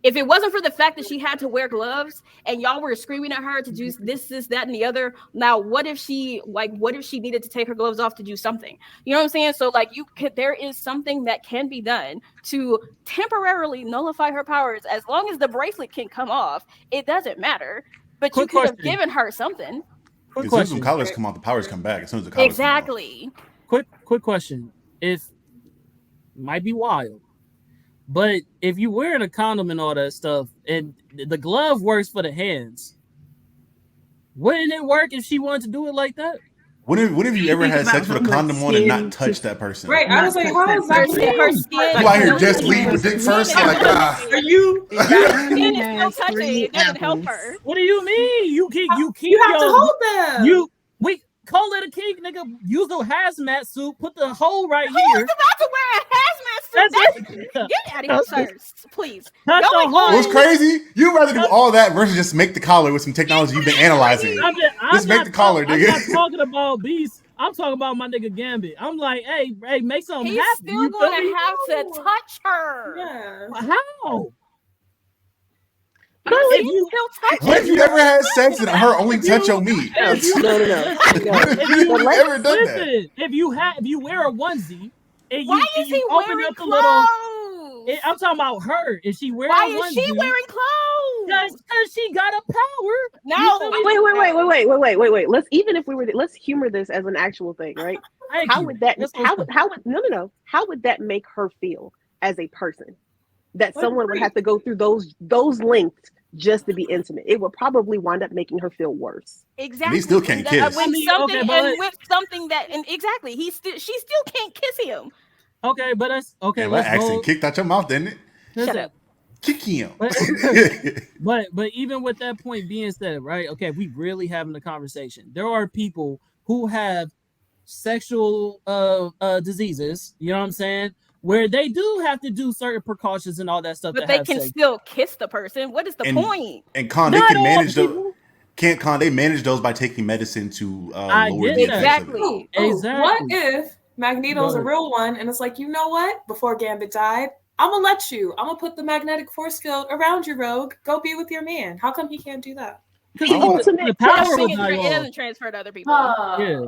If it wasn't for the fact that she had to wear gloves and y'all were screaming at her to do this, that, and the other, now what if she needed to take her gloves off to do something? You know what I'm saying? So like there is something that can be done to temporarily nullify her powers. As long as the bracelet can come off, it doesn't matter. But you could have given her something. As soon as the collars come off, the powers come back. As soon as the collars exactly. Quick question. If might be wild. But if you're wearing a condom and all that stuff, and the glove works for the hands, wouldn't it work if she wanted to do it like that? When have you ever had sex with a condom on and not touch that person? Right, I was like, how is that her skin? You out here just leave with dick first? Like, are you? Her skin is still touching. It doesn't help her. What do you mean? You have to hold them. Call it a kink, nigga. Use a hazmat suit. Put the hole right Who here. was about to wear a hazmat suit? Get out of here, sir. Please. What's crazy? You'd rather do all that versus just make the collar with some technology you've been analyzing. Just make the collar, nigga. I'm not talking about Beast. I'm talking about my nigga Gambit. I'm like, hey, make something happen. He's still going to have to touch her. Yeah. How? What if you ever had sex and her only touch your meat? No. Have you ever done that? If you wear a onesie, and why is he wearing clothes? I'm talking about her. Is she wearing? Why a is she wearing clothes? Because she got a power. No. Wait. Let's humor this as an actual thing, right? How would that make her feel as a person? That someone would have to go through those lengths just to be intimate. It would probably wind up making her feel worse. Exactly. He still can't kiss. Exactly. She still can't kiss him. Okay, but that's okay. Yeah, my accent kicked out your mouth, didn't it? Shut up. Kick him. But even with that point being said, right? Okay, we really having a conversation. There are people who have sexual diseases. You know what I'm saying? Where they do have to do certain precautions and all that stuff. But they can still kiss the person. What is the point? And Con, they can manage they manage those by taking medicine to I lower get the that. effects of it. Exactly. What Exactly. if Magneto's a But real one and it's like, you know what? Before Gambit died, I'm gonna let you. I'm gonna put the magnetic force field around you, Rogue. Go be with your man. How come he can't do that? because I don't. Ultimate the It power doesn't, would question. die it off. doesn't transfer to other people. Yeah.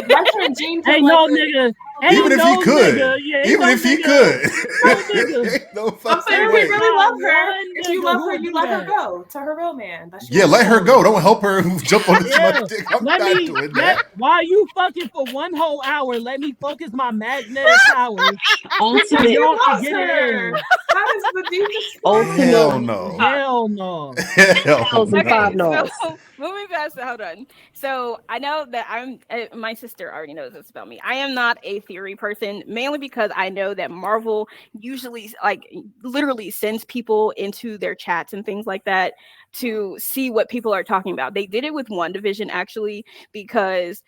Lecter and Jean can Ain't like no the. nigga. Even Ain't if he no could, nigga. Yeah, ain't even no if he nigga. could, No nigga. ain't no I'm fucking saying if There you is way. really not love her, one if you nigga love who her, would you do let her that. go to her real man. That's your Yeah, let her man. No. go. Don't help her jump on this Yeah. much dick. I'm Let not me doing that. while you fucking for one whole hour, let me focus my magnetic powers so Because Ultimate. he y'all can loves get it her. in. That is the deepest Ultimate. Hell part. no. Hell no. Hell Hells and Okay, five no. so no's. moving past that, hold on. So I know that my sister already knows this about me. I am not a theory person, mainly because I know that Marvel usually, like, literally sends people into their chats and things like that to see what people are talking about. They did it with WandaVision, actually, because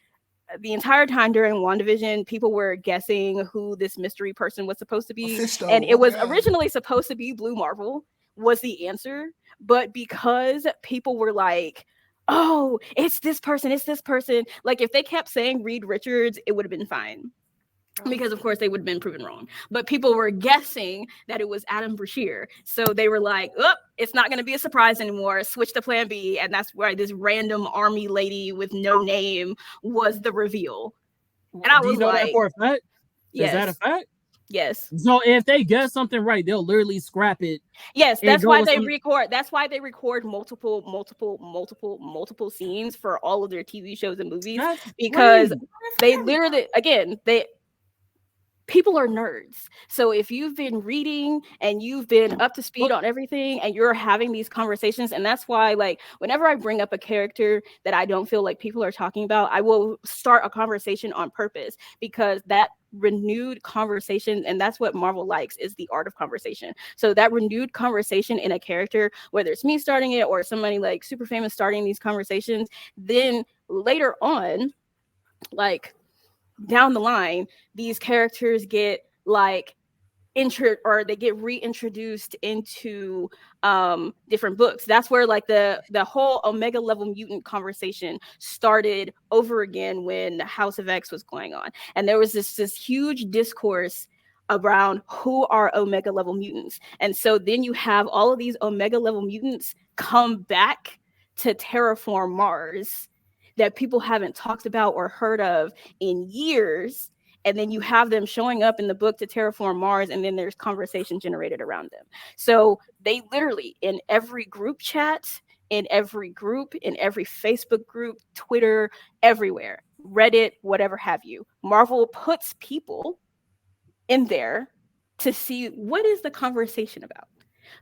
the entire time during WandaVision, people were guessing who this mystery person was supposed to be. Mephisto, And it oh my was god. originally supposed to be Blue Marvel, was the answer. But because people were like, oh, it's this person, it's this person. Like, if they kept saying Reed Richards, it would have been fine. Because of course they would have been proven wrong, but people were guessing that it was Adam Brashear, so they were like, "Oh, it's not going to be a surprise anymore. Switch to Plan B," and that's why this random army lady with no name was the reveal. And I Do you was know that like, for a fact? Is that a "Yes, fact? yes, So if they guess something right, they'll literally scrap it yes." and That's go why with they some. record. That's why they record multiple scenes for all of their TV shows and movies, That's because crazy. they literally, again, they people are nerds. So if you've been reading and you've been up to speed But on everything and you're having these conversations, and that's why, like, whenever I bring up a character that I don't feel like people are talking about, I will start a conversation on purpose, because that renewed conversation, and that's what Marvel likes, is the art of conversation. So that renewed conversation in a character, whether it's me starting it or somebody like super famous starting these conversations, then later on, like, down the line, these characters get like or they get reintroduced into different books. That's where, like, the whole Omega level mutant conversation started over again when House of X was going on, and there was this huge discourse around who are Omega level mutants. And so then you have all of these Omega level mutants come back to terraform Mars that people haven't talked about or heard of in years, and then you have them showing up in the book to terraform Mars, and then there's conversation generated around them. So they literally, in every group chat, in every group, in every Facebook group, Twitter, everywhere, Reddit, whatever have you, Marvel puts people in there to see what is the conversation about.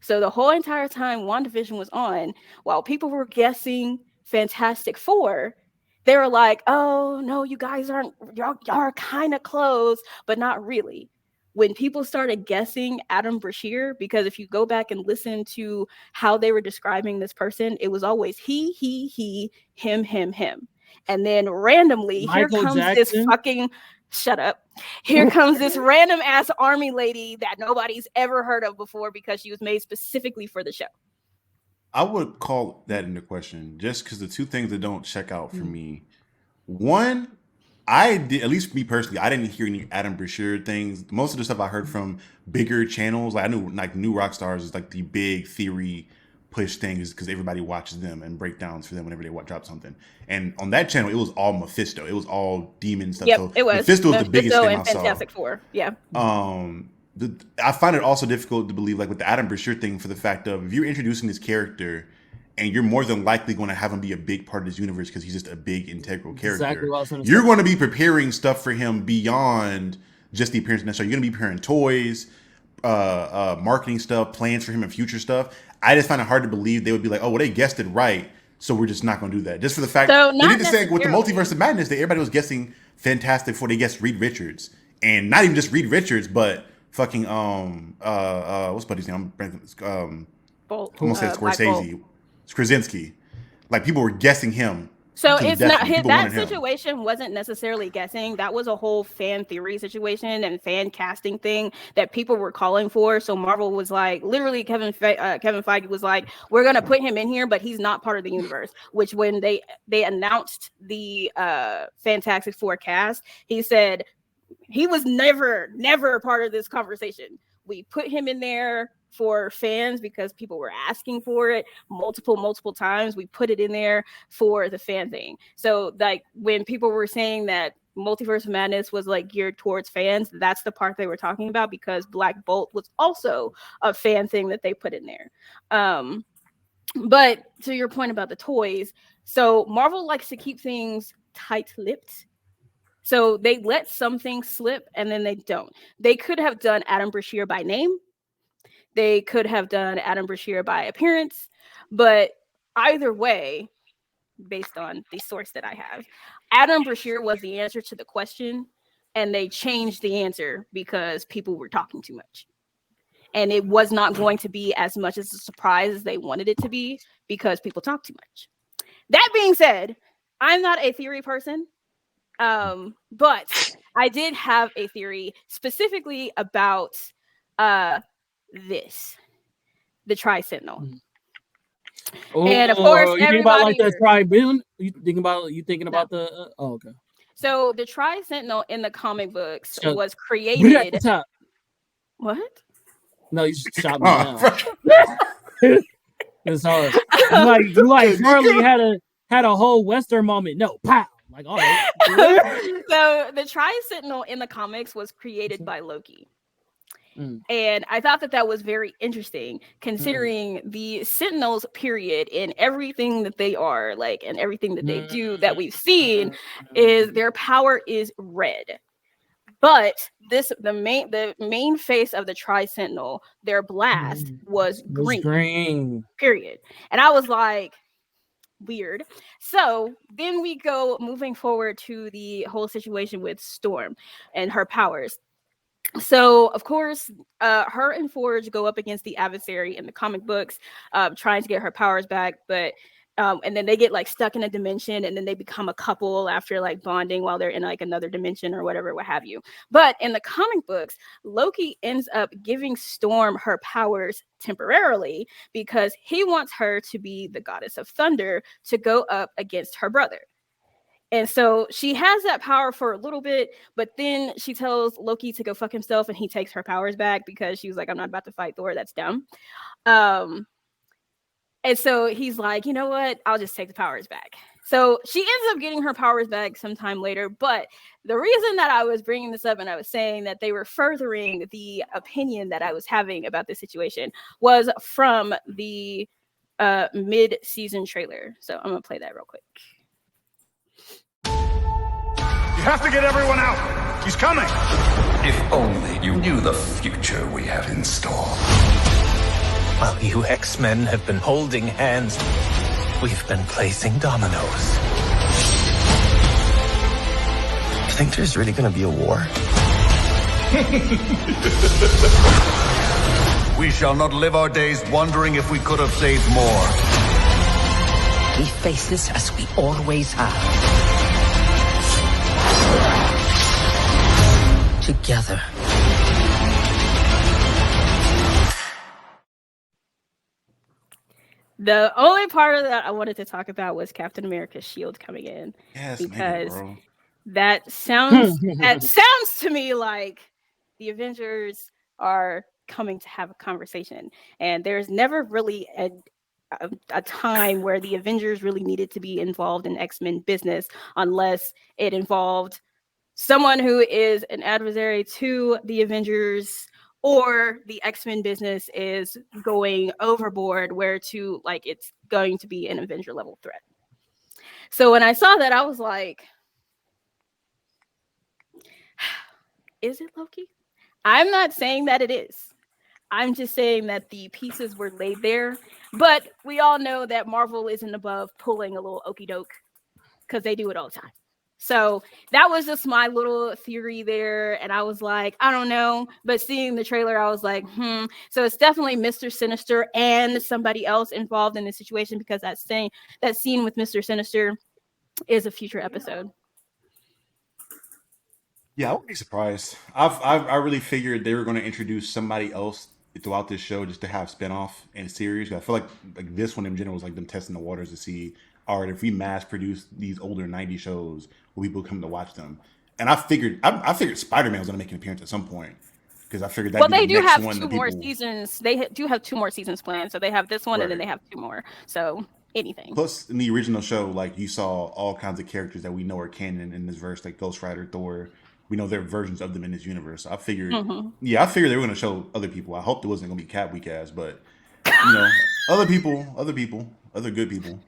So the whole entire time WandaVision was on, while people were guessing Fantastic Four, they were like, "Oh no, you guys aren't. Y'all are kind of close, but not really." When people started guessing Adam Brashear, because if you go back and listen to how they were describing this person, it was always he, him. And then randomly, here Michael comes this Jackson. fucking shut up. Here comes this random ass army lady that nobody's ever heard of before, because she was made specifically for the show. I would call that into question just because the two things that don't check out for me. One, I did, at least for me personally, I didn't hear any Adam Brashear things. Most of the stuff I heard from bigger channels, like I knew like New Rock Stars is like the big theory push thing, is because everybody watches them and breakdowns for them whenever they drop something. And on that channel, it was all Mephisto. It was all demon stuff. Yep, So it was Mephisto was the biggest Mephisto thing and I saw. Fantastic Four. Yeah. I find it also difficult to believe, like with the Adam Brashear thing, for the fact of if you're introducing this character and you're more than likely going to have him be a big part of this universe because he's just a big integral character, Exactly what I was gonna you're say. going to be preparing stuff for him beyond just the appearance necessarily. You're going to be preparing toys, marketing stuff, plans for him and future stuff. I just find it hard to believe they would be like, oh, well, they guessed it right, so we're just not going to do that. Just for the fact So they not did the same with the necessarily. Multiverse of Madness. That everybody was guessing Fantastic Four. They guessed Reed Richards, and not even just Reed Richards, but fucking what's buddy's name? I'm Bolt, almost said Black Bolt. Scorsese, Krasinski. Like people were guessing him So To the it's not definitely, people that wanted him. situation wasn't necessarily guessing. That was a whole fan theory situation and fan casting thing that people were calling for. So Marvel was like, literally, Kevin Feige was like, "We're gonna put him in here, but he's not part of the universe." Which when they announced the Fantastic Four cast, he said he was never a part of this conversation. We put him in there for fans because people were asking for it multiple times. We put it in there for the fan thing. So like when people were saying that Multiverse of Madness was like geared towards fans, that's the part they were talking about, because Black Bolt was also a fan thing that they put in there. But to your point about the toys, so Marvel likes to keep things tight-lipped. So they let some things slip and then they don't. They could have done Adam Brashear by name. They could have done Adam Brashear by appearance. But either way, based on the source that I have, Adam Brashear was the answer to the question. And they changed the answer because people were talking too much. And it was not going to be as much as a surprise as they wanted it to be because people talk too much. That being said, I'm not a theory person. But I did have a theory specifically about this, the Tri-Sentinel. And of course, you think about like everybody the Tribune? You thinking about the? Oh, okay. So the Tri-Sentinel in the comic books So, was at created. the top. What? No, you shot me down. It's hard. You like Marley had a whole Western moment. No, pow. Like, all right. So the Tri-Sentinel in the comics was created by Loki. And I thought that was very interesting, considering the Sentinels period in everything that they are like, and everything that they do that we've seen is their power is red. But the main face of the Tri-Sentinel, their blast was green. Period. And I was like, weird. So then we go moving forward to the whole situation with Storm and her powers. So of course, her and Forge go up against the adversary in the comic books, trying to get her powers back, but and then they get like stuck in a dimension, and then they become a couple after like bonding while they're in like another dimension or whatever, what have you. But in the comic books, Loki ends up giving Storm her powers temporarily because he wants her to be the goddess of thunder to go up against her brother. And so she has that power for a little bit, but then she tells Loki to go fuck himself, and he takes her powers back because she was like, I'm not about to fight Thor. That's dumb. And so he's like, you know what? I'll just take the powers back. So she ends up getting her powers back sometime later. But the reason that I was bringing this up and I was saying that they were furthering the opinion that I was having about this situation was from the mid-season trailer. So I'm going to play that real quick. You have to get everyone out. He's coming. If only you knew the future we have in store. While you X-Men have been holding hands, we've been placing dominoes. You think there's really gonna be a war? We shall not live our days wondering if we could have saved more. We face this as we always have. Together. The only part of that I wanted to talk about was Captain America's shield coming in. Yes, because bro. that sounds to me like the Avengers are coming to have a conversation, and there's never really a time where the Avengers really needed to be involved in X-Men business unless it involved someone who is an adversary to the Avengers, or the X-Men business is going overboard where to like it's going to be an Avenger level threat. So when I saw that, I was like, is it Loki? I'm not saying that it is. I'm just saying that the pieces were laid there. But we all know that Marvel isn't above pulling a little okie doke because they do it all the time. So that was just my little theory there. And I was like, I don't know. But seeing the trailer, I was like, So it's definitely Mr. Sinister and somebody else involved in the situation, because that scene with Mr. Sinister, is a future episode. Yeah, I wouldn't be surprised. I really figured they were going to introduce somebody else throughout this show just to have spinoff and series. I feel like this one in general was like them testing the waters to see, all right, if we mass produce these older '90s shows, will people come to watch them? And I figured Spider Man was going to make an appearance at some point because I figured Well, that'd be they the do next have one two that more people seasons. They do have two more seasons planned. So they have this one, and then right. they have two more. So anything. Plus, in the original show, like you saw all kinds of characters that we know are canon in this verse, like Ghost Rider, Thor. We know there are versions of them in this universe. So Mm-hmm. I figured they were going to show other people. I hoped it wasn't going to be Cat Weak Ass, but other good people.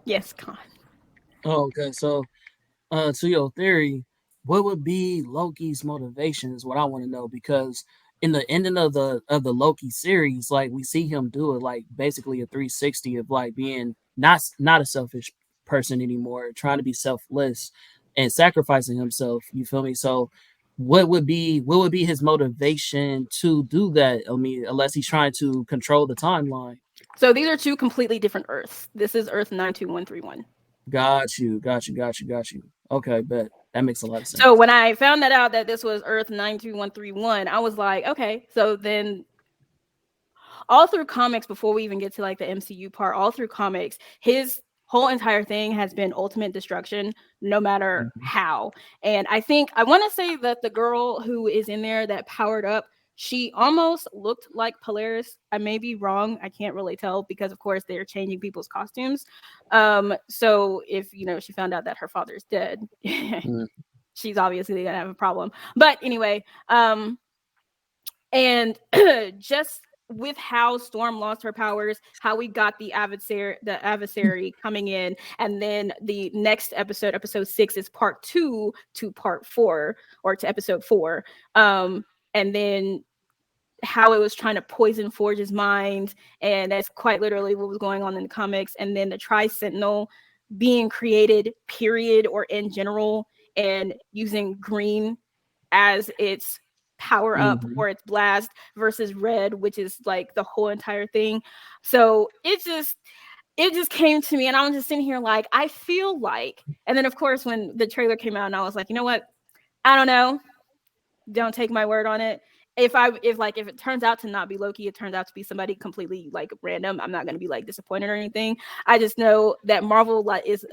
Yes, Con. Oh, okay, so to your theory, what would be Loki's motivation is what I want to know because in the ending of the Loki series, like we see him do it like basically a 360 of like being not a selfish person anymore, trying to be selfless and sacrificing himself. You feel me? So what would be his motivation to do that? I mean, unless he's trying to control the timeline. So these are two completely different Earths. This is Earth 92131. Got you. Okay, bet that makes a lot of So sense. when I found that out that this was Earth 92131, I was like, okay, so then all through comics, before we even get to like the MCU part, all through comics, his whole entire thing has been ultimate destruction, no matter Mhm. how. And I think I want to say that the girl who is in there that powered up, she almost looked like Polaris. I may be wrong. I can't really tell because, of course, they're changing people's costumes. So if she found out that her father's dead, Mm. she's obviously gonna have a problem. But anyway, and just with how Storm lost her powers, how we got the adversary coming in, and then the next episode 6, is part 2 to part 4, or to episode 4. And then how it was trying to poison Forge's mind, and that's quite literally what was going on in the comics. And then the Tri-Sentinel being created, period, or in general, and using green as its power up Mhm. or its blast versus red, which is like the whole entire thing. So it just came to me, and I'm just sitting here like, I feel like, and then of course when the trailer came out, and I was like, you know what? I don't know. Don't take my word on it. If it turns out to not be Loki, it turns out to be somebody completely like random, I'm not gonna be like disappointed or anything. I just know that Marvel like is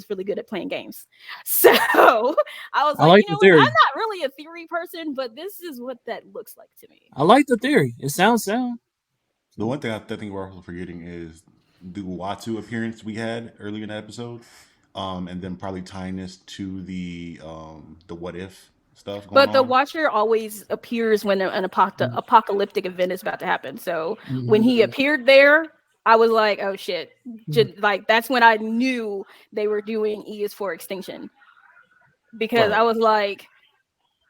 really good at playing games. So I was I like, like you know the what? I'm theory. not really a theory person, but this is what that looks like to me. I like the theory. It sounds sound. The one thing I think we're also forgetting is the Watu appearance we had earlier in the episode, and then probably tying this to the what if stuff going But the on. Watcher always appears when an apocalyptic event is about to happen. So when he Mhm. appeared there, I was like, oh shit. Like that's when I knew they were doing E is for extinction, because I Right. was like,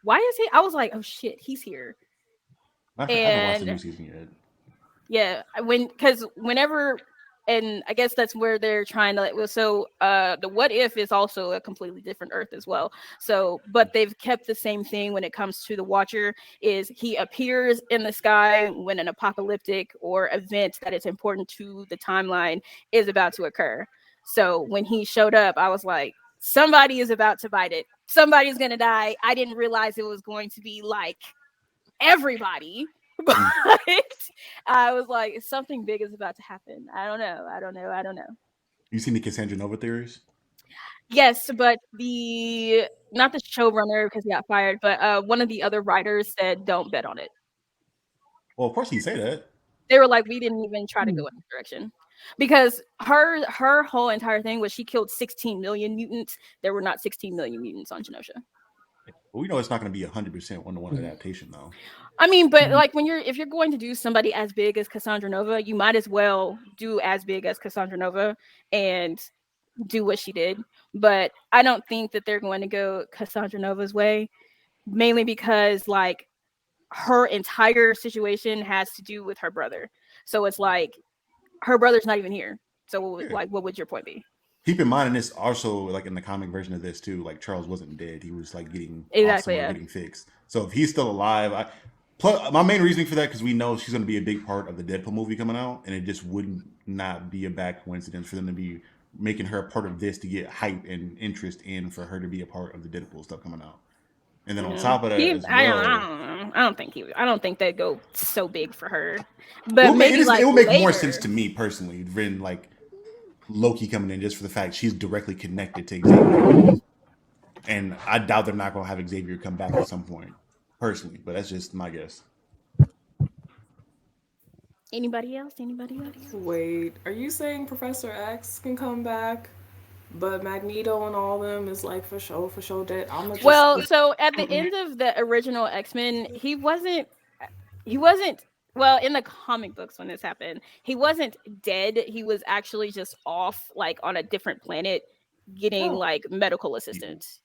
why is he? I was like, oh shit, he's here. I haven't watched the new And season yet. yeah, because whenever, and I guess that's where they're trying to like, well, so the what if is also a completely different Earth as well. So but they've kept the same thing when it comes to the Watcher, is he appears in the sky when an apocalyptic or event that is important to the timeline is about to occur. So when he showed up, I was like, somebody is about to bite it, somebody's gonna die. I didn't realize it was going to be like everybody. But Mm. I was like, something big is about to happen. I don't know. You seen the Cassandra Nova theories? Yes, but the not the showrunner because he got fired, but one of the other writers said don't bet on it. Well, of course you say that. They were like, we didn't even try to go Mhm. in that direction. Because her whole entire thing was she killed 16 million mutants. There were not 16 million mutants on Genosha. But we know it's not going to be 100% one-to-one adaptation, though. I mean, but Mhm. like if you're going to do somebody as big as Cassandra Nova, you might as well do as big as Cassandra Nova and do what she did. But I don't think that they're going to go Cassandra Nova's way, mainly because like her entire situation has to do with her brother. So it's like her brother's not even here. So Yeah. like, what would your point be? Keep in mind, and this also like in the comic version of this too. Like Charles wasn't dead; he was like getting off Exactly. somewhere, Yeah. getting fixed. So if he's still alive, plus my main reasoning for that because we know she's going to be a big part of the Deadpool movie coming out, and it just wouldn't not be a bad coincidence for them to be making her a part of this to get hype and interest in for her to be a part of the Deadpool stuff coming out. And then on Yeah. top of that as well, I don't think they'd go so big for her. it But would make maybe it like would make more sense later. to me personally than like Loki coming in just for the fact she's directly connected to Xavier. And I doubt they're not gonna have Xavier come back at some point, personally. But that's just my guess. Anybody else? Anybody else? Wait, are you saying Professor X can come back, but Magneto and all them is like for sure dead? I'ma just Well, so at the end of the original X-Men, he wasn't well in the comic books when this happened. He wasn't dead. He was actually just off like on a different planet getting oh like medical assistance.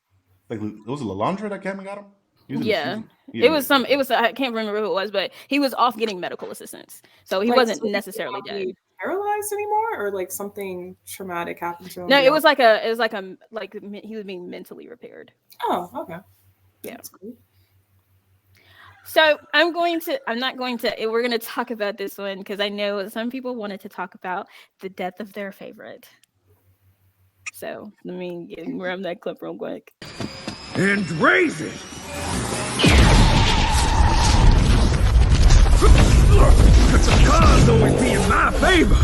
Like it was Lalandra that came and got him. Yeah. Yeah, yeah, It was I can't remember who it was, but he was off getting medical assessments. So he like wasn't so he necessarily cannot dead. be paralyzed anymore, or like something traumatic happened to him. No, Beyond- it was like he was being mentally repaired. oh, okay, Yeah. that's cool. So I'm not going to, we're going to talk about this one because I know some people wanted to talk about the death of their favorite. So let me grab that clip real quick. And raise it. It's a cause always be in my favor.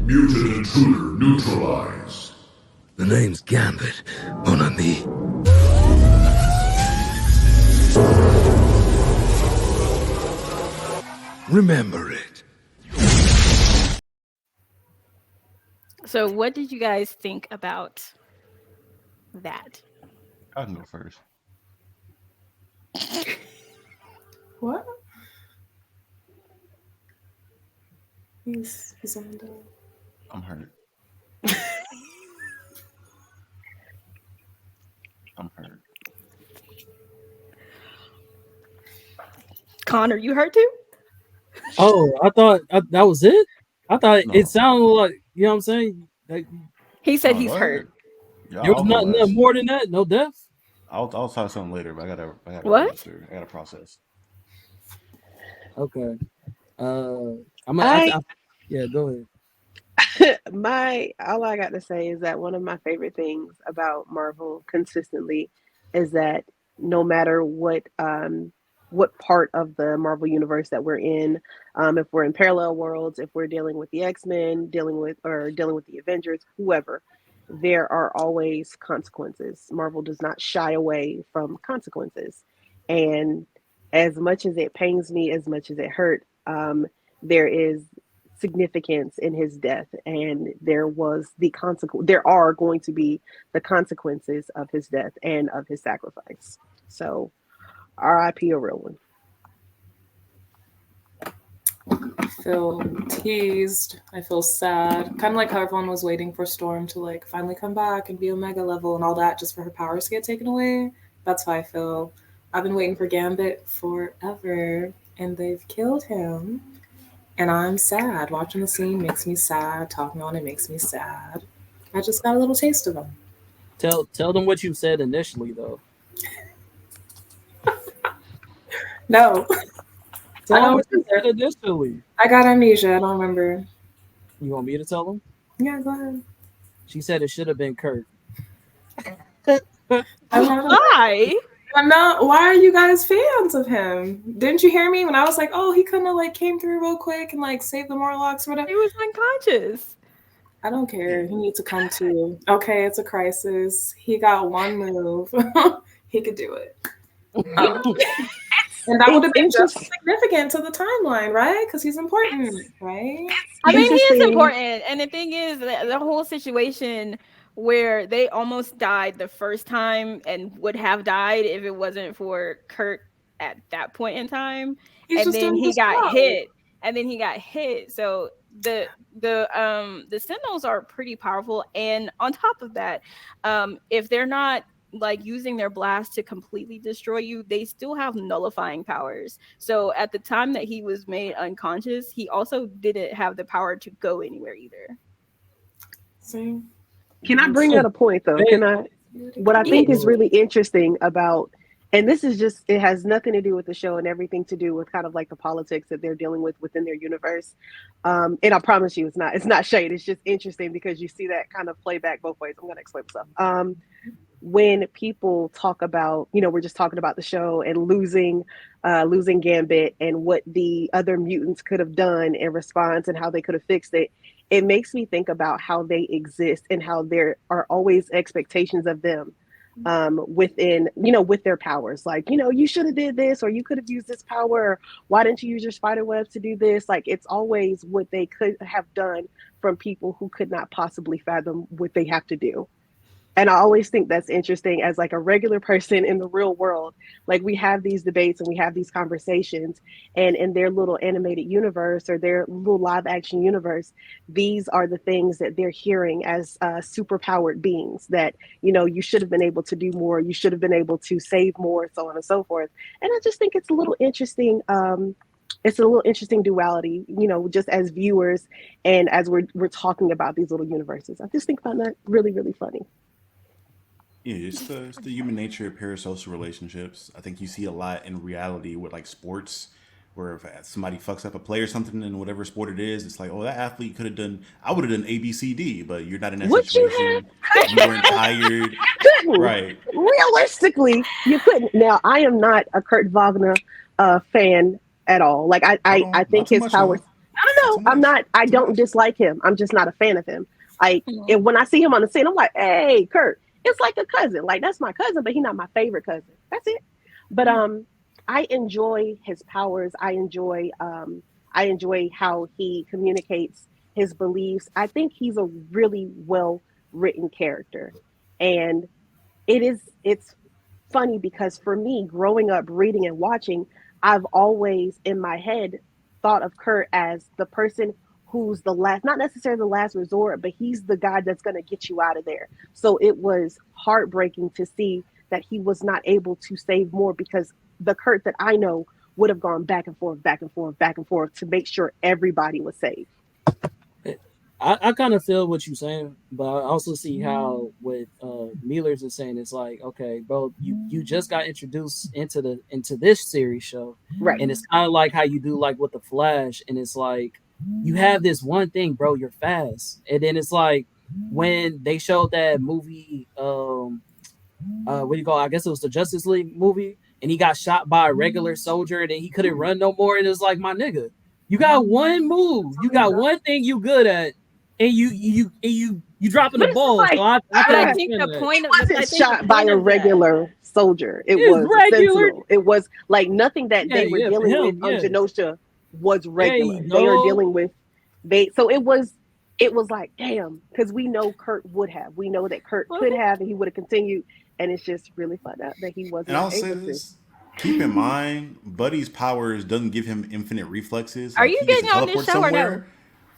Mutant intruder neutralized. The name's Gambit, mon ami. Remember it. So what did you guys think about that? I can go first. What? He's on the. I'm hurt. I'm hurt. Connor, you hurt too? Oh, I thought that was it. I thought No. it sounded like, you know what I'm saying. Like, He said Oh, he's go hurt. ahead. Yeah, there was I'll go nothing last. more than that. No death. I'll talk something later, but I gotta What? register. I gotta process. Okay. I'm. I Yeah. Go ahead. all I got to say is that one of my favorite things about Marvel consistently is that no matter what part of the Marvel universe that we're in, if we're in parallel worlds, if we're dealing with the X-Men, dealing with the Avengers, whoever, there are always consequences. Marvel does not shy away from consequences, and as much as it pains me, as much as it hurt, there is significance in his death, and there are going to be the consequences of his death and of his sacrifice. So RIP a real one. I feel teased. I feel sad. Kind of like how everyone was waiting for Storm to like finally come back and be Omega level and all that just for her powers to get taken away. That's how I feel. I've been waiting for Gambit forever and they've killed him. And I'm sad. Watching the scene makes me sad. Talking on it makes me sad. I just got a little taste of him. Tell them what you said initially, though. No. Tell I them don't what you said remember. initially. I got amnesia. I don't remember. You want me to tell them? Yeah, go ahead. She said it should have been Kurt. Why? I'm not. Why are you guys fans of him? Didn't you hear me when I was like, "Oh, he kind of like came through real quick and like saved the Morlocks or whatever"? He was unconscious. I don't care. He needs to come to. Okay, it's a crisis. He got one move. He could do it. And that would have been just significant to the timeline, right? Because he's important, right? I mean, he is important. And the thing is, the whole situation where they almost died the first time and would have died if it wasn't for Kurt at that point in time. He's and just then doing he his got job. hit. And then he got hit. So the Sentinels are pretty powerful. And on top of that, if they're not like using their blast to completely destroy you, they still have nullifying powers. So at the time that he was made unconscious, he also didn't have the power to go anywhere either. See? Can I bring out a point though? Can I? What I think is really interesting about And this is just, it has nothing to do with the show and everything to do with kind of like the politics that they're dealing with within their universe. And I promise you, it's not shade. It's just interesting because you see that kind of play back both ways. I'm going to explain myself. When people talk about, we're just talking about the show and losing Gambit and what the other mutants could have done in response and how they could have fixed it. It makes me think about how they exist and how there are always expectations of them within, with their powers. Like, you should have did this, or you could have used this power. Or, why didn't you use your spider webs to do this? Like, it's always what they could have done from people who could not possibly fathom what they have to do. And I always think that's interesting as like a regular person in the real world. Like, we have these debates and we have these conversations, and in their little animated universe or their little live action universe, these are the things that they're hearing as super powered beings that, you should have been able to do more. You should have been able to save more, so on and so forth. And I just think it's a little interesting. It's a little interesting duality, just as viewers and as we're talking about these little universes. I just think find that really, really funny. Yeah, it's the human nature of parasocial relationships. I think you see a lot in reality with like sports, where if somebody fucks up a play or something in whatever sport it is, it's like, oh, that athlete could have done. I would have done A, B, C, D, but you're not in that What you situation. have? You weren't tired, Couldn't. right? Realistically, you couldn't. Now, I am not a Kurt Wagner fan at all. Like, Hold I on, not think too his much powers. now. I don't Not know. too I'm much. not. I Too don't much. dislike him. I'm just not a fan of him. When I see him on the scene, I'm like, hey, Kurt. It's like a cousin. Like, that's my cousin, but he's not my favorite cousin. That's it. But I enjoy his powers. I enjoy how he communicates his beliefs. I think he's a really well written character, and it's funny because for me, growing up reading and watching, I've always in my head thought of Kurt as the person who's the last, not necessarily the last resort, but he's the guy that's going to get you out of there. So it was heartbreaking to see that he was not able to save more, because the Kurt that I know would have gone back and forth, back and forth, back and forth to make sure everybody was safe. I kind of feel what you're saying, but I also see how what Mealers is saying. It's like, okay, bro, you just got introduced into this series show, Right. and it's kind of like how you do like with the Flash, and it's like you have this one thing, bro, you're fast, and then it's like when they showed that movie, what do you call it? I guess it was the Justice League movie, and he got shot by a regular soldier, and then he couldn't run no more, and it was like, my nigga, you got one move, you got one thing you good at, and you dropping the But it's just ball. like, So I But can I uh, think understand the that. point he of the I wasn't think the shot by point a of that. regular soldier. It It's was a regular. sentinel. It was like nothing that Yeah, they were yeah, for dealing with him, on yeah. Genosha was There regular. you They are go. dealing with they so it was like, damn, because we know Kurt would have. We know that Kurt could have, and he would have continued. And it's just really fun out that he was And not I'll say able to. this: keep in mind, Buddy's powers doesn't give him infinite reflexes. Are Like you he gets to getting on this teleport show or no? somewhere,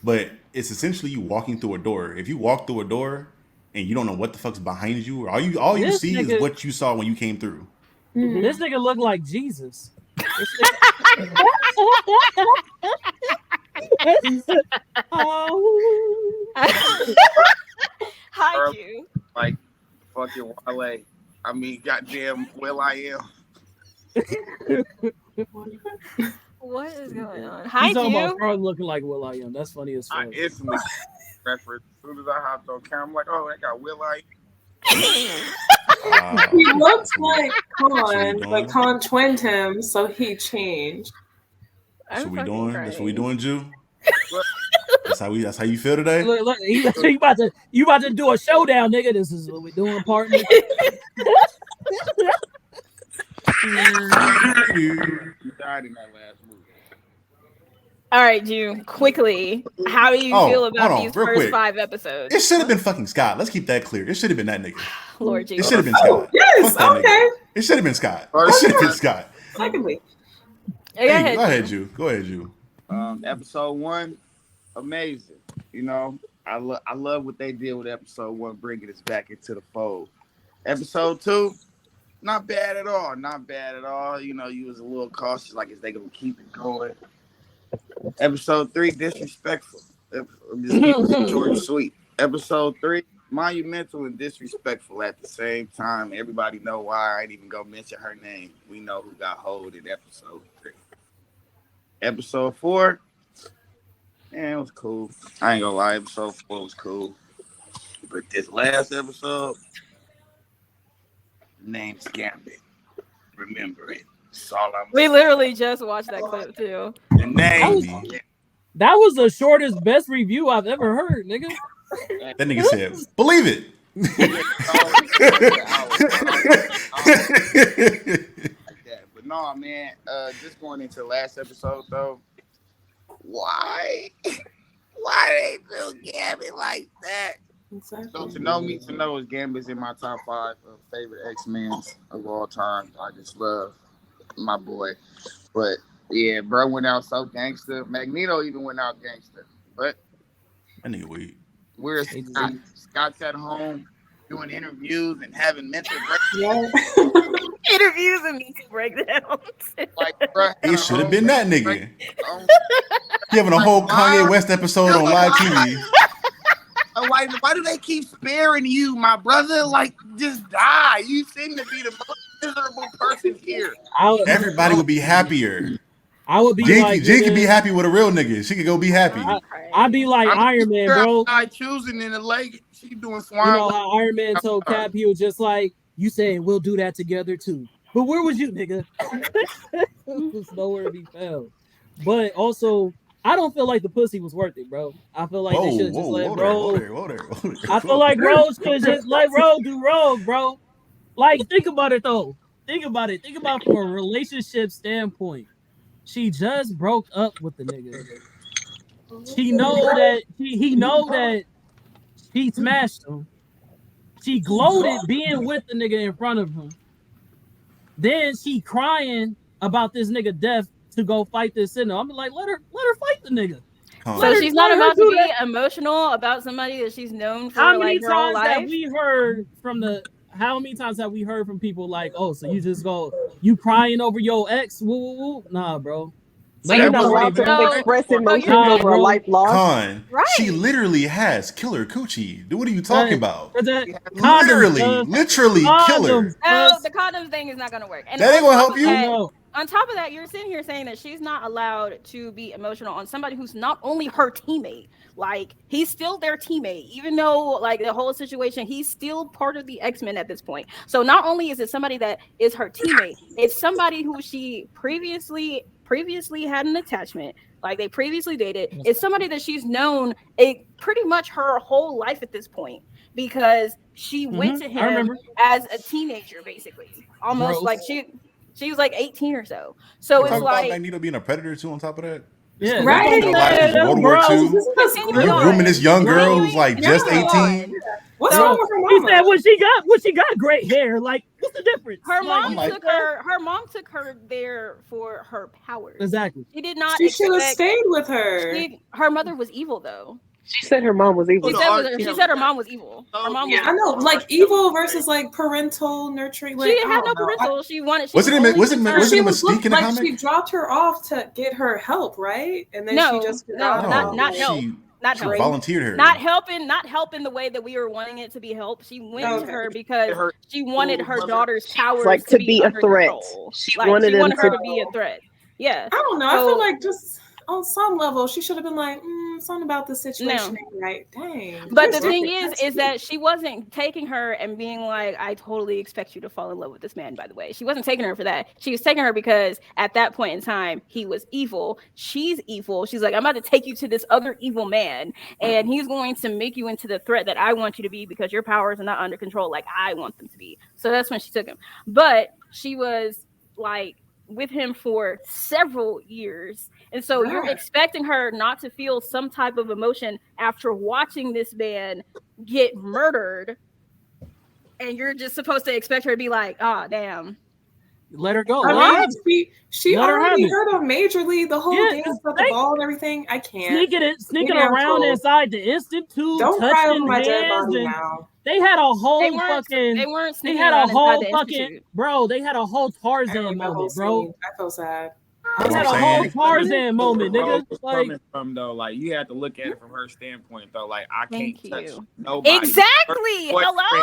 but it's essentially you walking through a door. If you walk through a door and you don't know what the fuck's behind you, all you This see is nigga, what you saw when you came through. this nigga look like Jesus. This nigga. Oh. Hi, Or you. like fucking Wale. I mean, goddamn, Will I am. What is going on? He's Hi, talking about you. Carl looking like Will I Am. That's funny as I fuck. instantly reference as soon as I hopped on camera. I'm like, oh, that got Will I. He Wow, looked that's what we like that's what we Khan, but doing. Khan twinned him, so he changed. That's I'm what we fucking doing. That's what we crying. doing, Jew. Look, That's how you feel today. Look, you about to do a showdown, nigga. This is what we doing, partner. he died in that last movie. All right, June. Quickly, how do you feel Oh, hold about on, these real first quick. 5 episodes? It should have been fucking Scott. Let's keep that clear. It should have been that nigga. Lord It Jesus. should have been Oh, Scott. yes, Fuck that okay. nigga. It should have been Scott. It should have been Scott. Secondly, Go ahead. Go ahead, June. Jew. Go ahead, Jew. Episode 1, amazing. You know, I love what they did with episode 1, bringing us back into the fold. Episode 2, not bad at all. Not bad at all. You know, you was a little cautious, like, is they gonna keep it going? Episode 3, disrespectful. I'm just keeping it short and sweet. Episode 3, monumental and disrespectful at the same time. Everybody know why. I ain't even gonna mention her name. We know who got hold in episode 3. Episode 4, man, it was cool. I ain't gonna lie, episode 4 was cool. But this last episode, name's Gambit. Remember it. That's all I'm We saying. literally just watched that clip too. The name. That was the shortest best review I've ever heard, nigga. That nigga said, believe it. But no, man, just going into the last episode though, why they do Gambit like that? Exactly. So to know is Gambit's in my top 5 of favorite X-Men of all time. I just love my boy. But yeah, bro went out so gangster. Magneto even went out gangster. But that nigga weak. Where's Scott? Scott's at home doing interviews and having mental breakdowns. Interviews and mental breakdowns. Like, bro, It should have been that nigga. He having a whole Kanye West episode on live TV. Why do they keep sparing you, my brother? Like, just die. You seem to be the most miserable person here. Everybody would be happier. I would be Jake could be happy with a real nigga. She could go be happy. I'd be like Iron Man, bro. I choosing in the leg. She doing swine. You know how Iron Man told Cap, he was just like, you saying we'll do that together too. But where was you, nigga? There's nowhere to be found. But also, I don't feel like the pussy was worth it, bro. I feel like they should have just let bro. I feel like bro should just let bro do rogue, bro. Like, think about it though. Think about it. Think about it from a relationship standpoint. She just broke up with the nigga. She know that he know that she smashed him. She gloated being with the nigga in front of him. Then she crying about this nigga death to go fight this sinner. I'm like, let her fight the nigga. So she's not about to be emotional about somebody that she's known for like her whole life. How many times have we heard from people like, oh, so you crying over your ex? Woo, woo, woo. Nah, bro. So you're not allowed to express emotions over a life lost. Con, right. She literally has killer coochie. What are you talking about? Literally killer. No, the condom thing is not going to work. And that ain't going to help you. On top of that, you're sitting here saying that she's not allowed to be emotional on somebody who's not only her teammate, like he's still their teammate, even though like the whole situation, he's still part of the X-Men at this point. So not only is it somebody that is her teammate, it's somebody who she previously had an attachment, like they previously dated. It's somebody that she's known pretty much her whole life at this point, because she went to him as a teenager, basically, almost like she was like 18 or so. So it's like Magneto being a predator too. On top of that, yeah, right. World War II. You grooming this young girl who's like just 18. What's wrong with her mama? He said when she got great hair. Like, what's the difference? Her mom took her there for her powers. Exactly. She did not. She should have stayed with her. Her mother was evil, though. She said her mom was evil. She said her mom was evil. Her mom was I know, like evil versus like parental nurturing. Like, she had no parental. She wanted. Was it a Mystique in the comic? She dropped her off to get her help, right? And then she just not help. Not she volunteered her. Not helping the way that we were wanting it to be helped. She went to her because she wanted her daughter's powers like to be a threat. She wanted her to be a threat. Yeah. I don't know. I feel like just on some level, she should have been like, something about the situation ain't right. Dang. But the thing is that she wasn't taking her and being like, I totally expect you to fall in love with this man, by the way. She wasn't taking her for that. She was taking her because at that point in time, he was evil. She's evil. She's like, I'm about to take you to this other evil man, and he's going to make you into the threat that I want you to be because your powers are not under control like I want them to be. So that's when she took him. But she was like with him for several years. And so you're expecting her not to feel some type of emotion after watching this man get murdered. And you're just supposed to expect her to be like, oh, damn. Let her go. I mean, she already hurt him majorly. The whole dance with the ball and everything. I can't. Sneaking around inside the institute. Don't cry over my dead body now. They had a whole They weren't They had a whole fucking bro. They had a whole Tarzan moment, bro. I feel sad. They That's had what a I'm whole saying. Tarzan moment, Where nigga. Rose was Like, coming from though, like you have to look at it from her standpoint though. Like I can't Thank touch you. nobody. Exactly. Boyfriend Hello?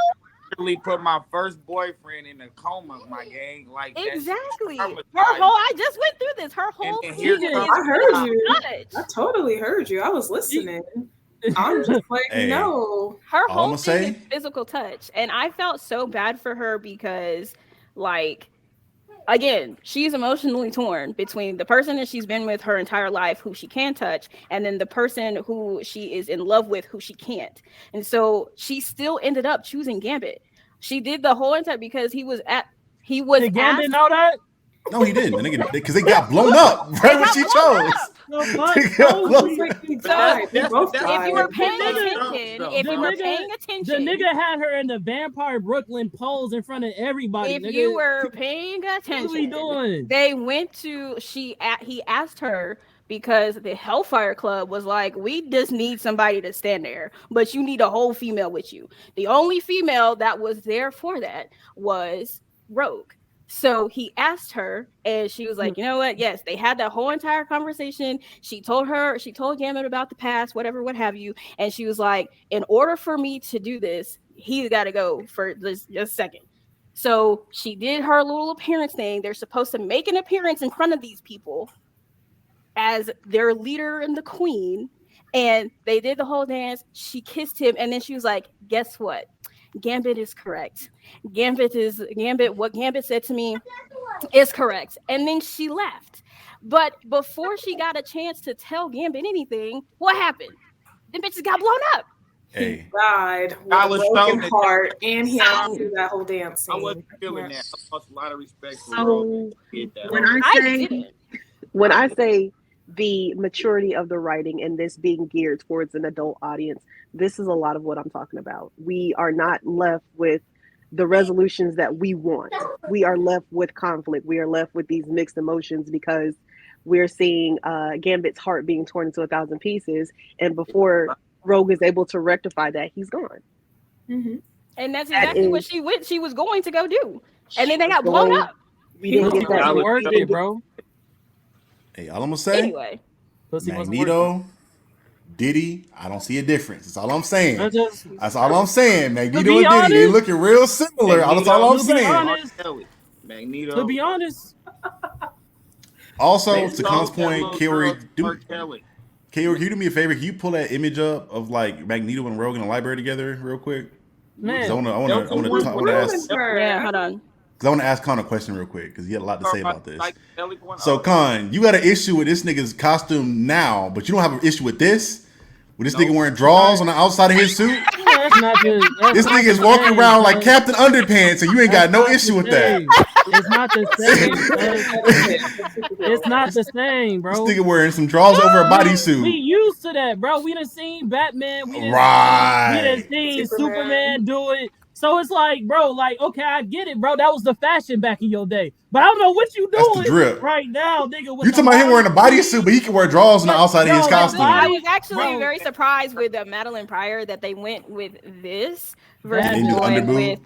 literally put my first boyfriend in a coma, my gang. Like that's Exactly. Her traumatized. whole I just went through this. Her And whole then thing here is comes I heard Tom. you. touch. I totally heard you. I was listening. I'm just like, Hey, no. Her all I'm whole gonna thing is say, physical touch. And I felt so bad for her because, like, again, she's emotionally torn between the person that she's been with her entire life who she can touch, and then the person who she is in love with who she can't. And so she still ended up choosing Gambit. She did the whole entire because he was did Gambit asked. know that? no, he didn't. Because they got blown up They right when got she blown chose. up. The fuck, They got bro? blown It's up. like they So died. They both that's if died. you were the paying jumps, attention, though, if The you bro. were nigga, paying the attention, nigga had her in the Vampire Brooklyn pose in front of everybody, if nigga. you were paying What are we attention, doing? they went to he asked her because the Hellfire Club was like, we just need somebody to stand there, but you need a whole female with you. The only female that was there for that was Rogue. So he asked her, and she was like, you know what? Yes, they had that whole entire conversation. She told Gambit about the past, whatever, what have you. And she was like, in order for me to do this, he's got to go for just a second. So she did her little appearance thing. They're supposed to make an appearance in front of these people as their leader and the queen. And they did the whole dance. She kissed him, and then she was like, guess what? Gambit is correct. What Gambit said to me is correct. And then she left. But before she got a chance to tell Gambit anything, what happened? The bitches got blown up. He Hey, died with I a was broken shown that heart, and he had to So do that whole dance I scene. wasn't feeling Yeah. that. I lost a lot of respect for Rose. So Did that when whole I I say didn't. when I say the maturity of the writing and this being geared towards an adult audience, this is a lot of what I'm talking about. We are not left with the resolutions that we want. We are left with conflict. We are left with these mixed emotions because we're seeing Gambit's heart being torn into 1,000 pieces, and before Rogue is able to rectify that, he's gone. Mm-hmm. And that's That exactly what is, she was going to go do. And then she they was got blown going. up. We He didn't was Pussy get that. wasn't was worth We it, didn't get. bro. hey, all I'm gonna say, Anyway, Pussy wasn't worth it. Magneto, Diddy, I don't see a difference. That's all I'm saying. I just, That's all I'm saying. to Magneto be and Diddy, they honest, looking real similar. That's all Magneto, I'm to be saying. R. honest, Kelly, to Magneto. be honest, Also, They to Khan's sold that point, little girl Kaori, to R. Kelly. Kaori, can you do me a favor? Can you pull that image up of like Magneto and Rogue in the library together, real quick? Because I man. want to ask. yeah, hold on. Because I want to ask Khan a question real quick because he had a lot to say about this. Psychedelic one. So, Khan, you got an issue with this nigga's costume now, but you don't have an issue with this? With this nigga wearing drawers on the outside of his suit? That's not the. That's This not nigga is the walking same, around like son. Captain Underpants, and you ain't got That's no not issue the with that. same. It's not the same, son. It's not the same, This bro. nigga wearing some drawers over a We bodysuit. used to that, bro. We done seen Batman. We done Right. seen Superman do it. So it's like, bro, like, okay, I get it, bro. That was the fashion back in your day. But I don't know what you That's the doing drip. right now, nigga. With You the talking about him wearing a body bodysuit, but he can wear drawers on the outside of his bro, the costume. I body, was actually bro. very surprised with Madeline Pryor that they went with this And versus then do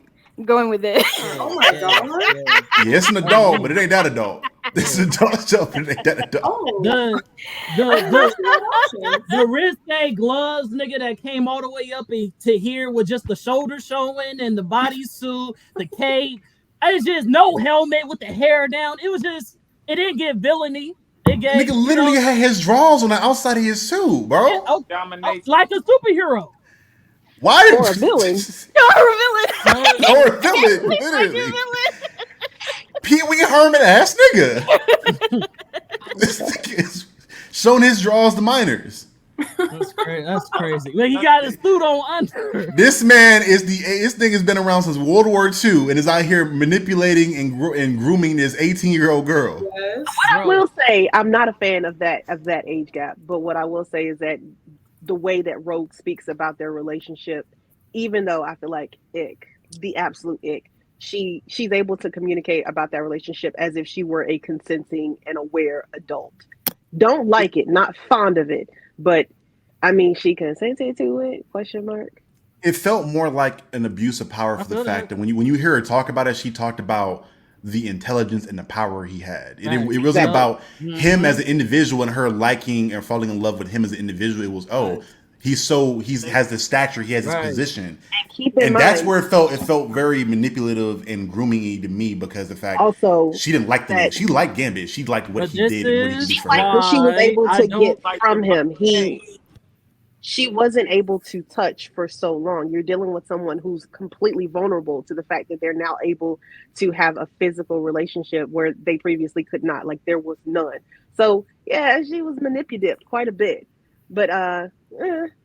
going with this. Oh my god. Yeah, it's an adult, but it ain't that adult. This is an adult show, but it ain't that adult. Oh. The the risque gloves, nigga, that came all the way up to here with just the shoulder showing and the bodysuit, the cape. It's just no helmet with the hair down. It was just, it didn't get villainy. It gave, Nigga literally had his drawers on the outside of his suit, bro. yeah, like a superhero. Why did Or a villain. or a villain, literally. Pee Wee Herman ass nigga. This nigga is showing his drawers to minors. That's crazy. That's crazy. Like, he got his suit on under. This man is this thing has been around since World War II and is out here manipulating and grooming this 18-year-old girl. Yes. I will say I'm not a fan of that age gap, but what I will say is that the way that Rogue speaks about their relationship, even though I feel like the absolute she's able to communicate about that relationship as if she were a consenting and aware adult. Don't like it, not fond of it, but I mean, she consented to it? Question mark. It felt more like an abuse of power for the fact that when you hear her talk about it, she talked about the intelligence and the power he had. It Right. wasn't about Mhm. him as an individual and her liking and falling in love with him as an individual. It was he has the stature, he has this Right. position, And keep in and mind, that's where it felt very manipulative and grooming to me because the fact also she didn't like the that nigga. She liked Gambit. She liked what But he this did and what he is could do for like her. what she was why able I to get don't like from the him. game. She wasn't able to touch for so long. You're dealing with someone who's completely vulnerable to the fact that they're now able to have a physical relationship where they previously could not. Like there was none. So yeah, she was manipulative quite a bit. But I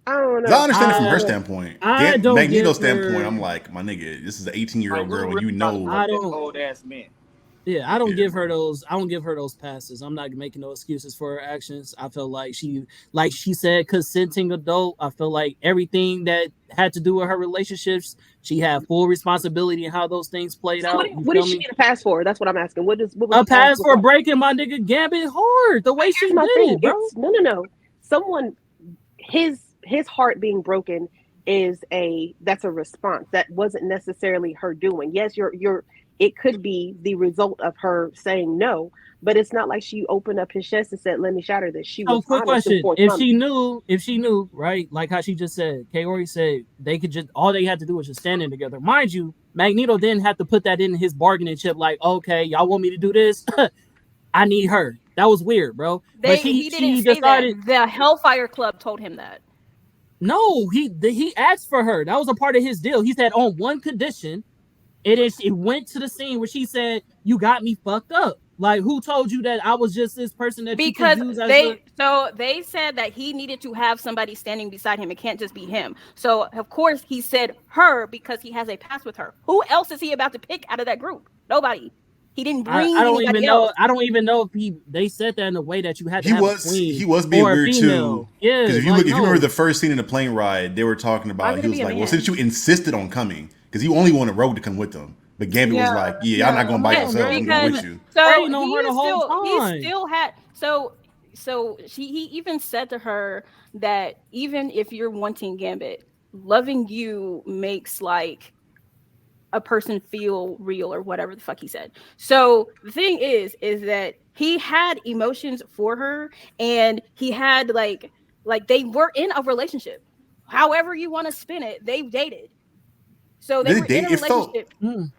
don't 'Cause I know. understand it I from her don't I know. standpoint. I don't give Magneto's standpoint, I'm her. like, my nigga, this is an 18-year-old Like, girl, who and really you about to know, fuck I that don't. old ass man? Yeah, I don't yeah, give her bro. those. I don't give her those passes. I'm not making no excuses for her actions. I feel like she said, consenting adult. I feel like everything that had to do with her relationships, she had full responsibility in how those things played So out. You what feel does she me? need a pass for? That's what I'm asking. What was A she asked pass for before? breaking my nigga Gambit hard the way she Here's my did thing. it, bro. It's no. Someone his heart being broken is that's a response. That wasn't necessarily her doing. Yes, you're it could be the result of her saying no, but it's not like she opened up his chest and said, "Let me shatter this." She So, was quick honest and question: forthcoming. if she knew, right? Like how she just said, Kaori said they could just all they had to do was just standing together. Mind you, Magneto didn't have to put that in his bargaining chip. Like, okay, y'all want me to do this? I need her. That was weird, bro. But He didn't she say that. decided The Hellfire Club told him that. no. He asked for her. That was a part of his deal. He said on one condition. It went to the scene where she said, "You got me fucked up." Like, who told you that I was just this person that you could Because use as a they said that he needed to have somebody standing beside him. It can't just be him. So of course he said her because he has a pass with her. Who else is he about to pick out of that group? Nobody. He didn't I bring don't even anybody know. else. I don't even know if they said that in a way that you had to He have a was queen he was being or a weird too. female. Because Yeah, if you like look, if you remember no. the first scene in the plane ride, they were talking Why about. would He it was be a like, "Well, man? since you insisted on coming, because you only wanted Rogue to come with them, but Gambit was Yeah, like, yeah, y'all not yeah. going by Yes, No, yourselves. bro. I'm going He because with was you." so praying on her the whole he time. still had he even said to her that even if you're wanting Gambit, loving you makes like a person feel real or whatever the fuck he said. So the thing is that he had emotions for her and he had like they were in a relationship. However you want to spin it, they dated. So they Did were it in date? a relationship Mm,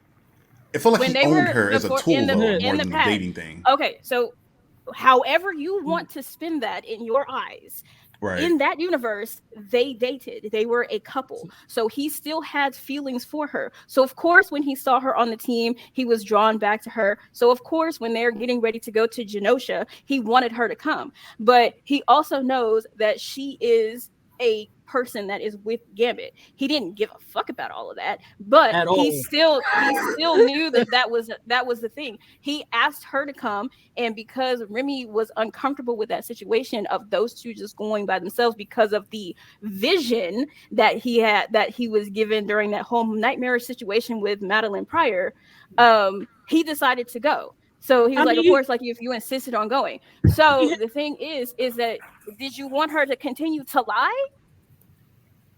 It felt like when he they owned were her as a before tool though, yeah. more in the than a past. dating thing. Okay, so however you want to spin that in your eyes, Right. in that universe, they dated. They were a couple. So he still had feelings for her. So, of course, when he saw her on the team, he was drawn back to her. So, of course, when they're getting ready to go to Genosha, he wanted her to come. But he also knows that she is a person that is with Gambit. He didn't give a fuck about all of that, but At all. he still knew that that was the thing. He asked her to come, and because Remy was uncomfortable with that situation of those two just going by themselves because of the vision that he was given during that whole nightmarish situation with Madeline Pryor, he decided to go. So he was I like, of mean, course, like if you insisted on going. So he, the thing is that did you want her to continue to lie?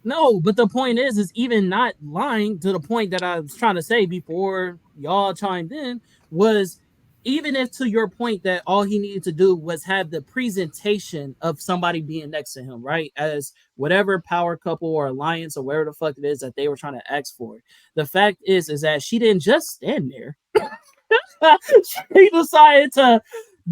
no, but the point is even not lying to the point that I was trying to say before y'all chimed in was even if to your point that all he needed to do was have the presentation of somebody being next to him, right? As whatever power couple or alliance or whatever the fuck it is that they were trying to ask for. The fact is that she didn't just stand there. She decided to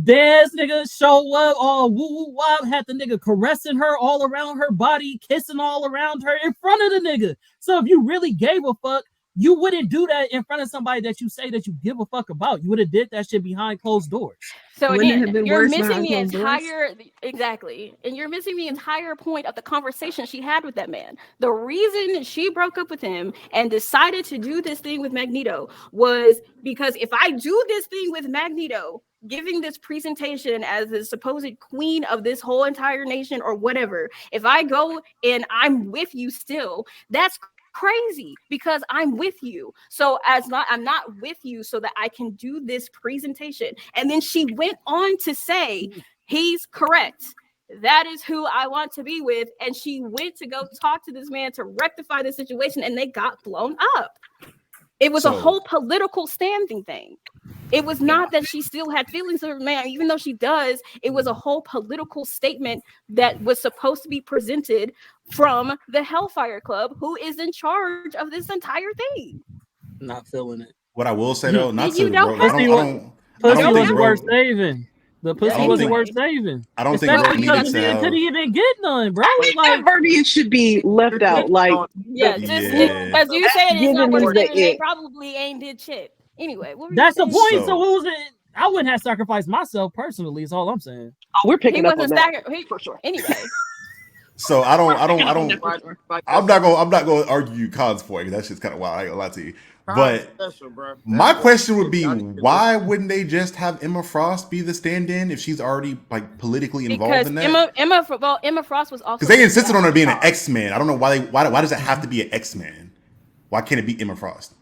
dance, nigga, show up, all woo woo wop, had the nigga caressing her all around her body, kissing all around her in front of the nigga. So if you really gave a fuck, you wouldn't do that in front of somebody that you say that you give a fuck about. You would have did that shit behind closed doors. So Wouldn't it have again, been you're worse missing behind the closed doors? entire exactly, and you're missing the entire point of the conversation she had with that man. The reason she broke up with him and decided to do this thing with Magneto was because if I do this thing with Magneto, giving this presentation as the supposed queen of this whole entire nation or whatever, if I go and I'm with you still, that's crazy because I'm with you. So I'm not with you so that I can do this presentation. And then she went on to say, he's correct. That is who I want to be with. And she went to go talk to this man to rectify the situation and they got blown up. It was a So whole political standing thing. It was not that she still had feelings for man, even though she does. It was a whole political statement that was supposed to be presented from the Hellfire Club, who is in charge of this entire thing. Not feeling it. What I will say though, not You to don't Rogue, have Pussy, I you don't pussy don't think wasn't have worth Rogue, to. saving. The I pussy don't wasn't think, worth Anyway, saving, I don't think but especially Rogue we because needed don't. to he have. didn't get none, bro. I think that Like verbiage should be left out. Like, Yeah, just Yeah. as you said, it's not given worth is the saving. They it. probably ain't did shit. Anyway, what were you that's the saying? point. So So who's it? I wouldn't have sacrificed myself personally. Is all I'm saying. Oh, we're He picking up on wasn't that staggered. for sure. Anyway, so Picking up on that for sure. I'm not going to argue Khan's point because that's just kind of wild. I ain't gonna lie to you. Khan's But special, bro. my That's what question it would is. be, Y'all need to listen. why wouldn't they just have Emma Frost be the stand-in if she's already like politically involved because in that? Emma Frost was Because also they with insisted on her Sebastian being an Shaw. X-Men. I don't know why does it have to be an X-Men? Why can't it be Emma Frost?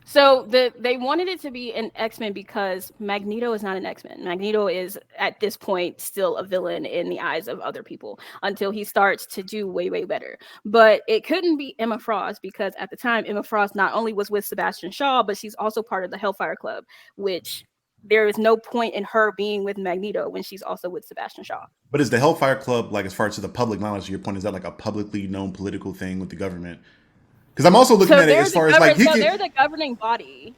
So they wanted it to be an X-Men because Magneto is not an X-Men. Magneto is at this point still a villain in the eyes of other people until he starts to do way better. But it couldn't be Emma Frost because at the time Emma Frost not only was with Sebastian Shaw, but she's also part of the Hellfire Club, which there is no point in her being with Magneto when she's also with Sebastian Shaw. But is the Hellfire Club, like, as far as to the public knowledge, your point, is that like a publicly known political thing with the government? Because I'm also looking So at it as far as like he they're can. the governing body.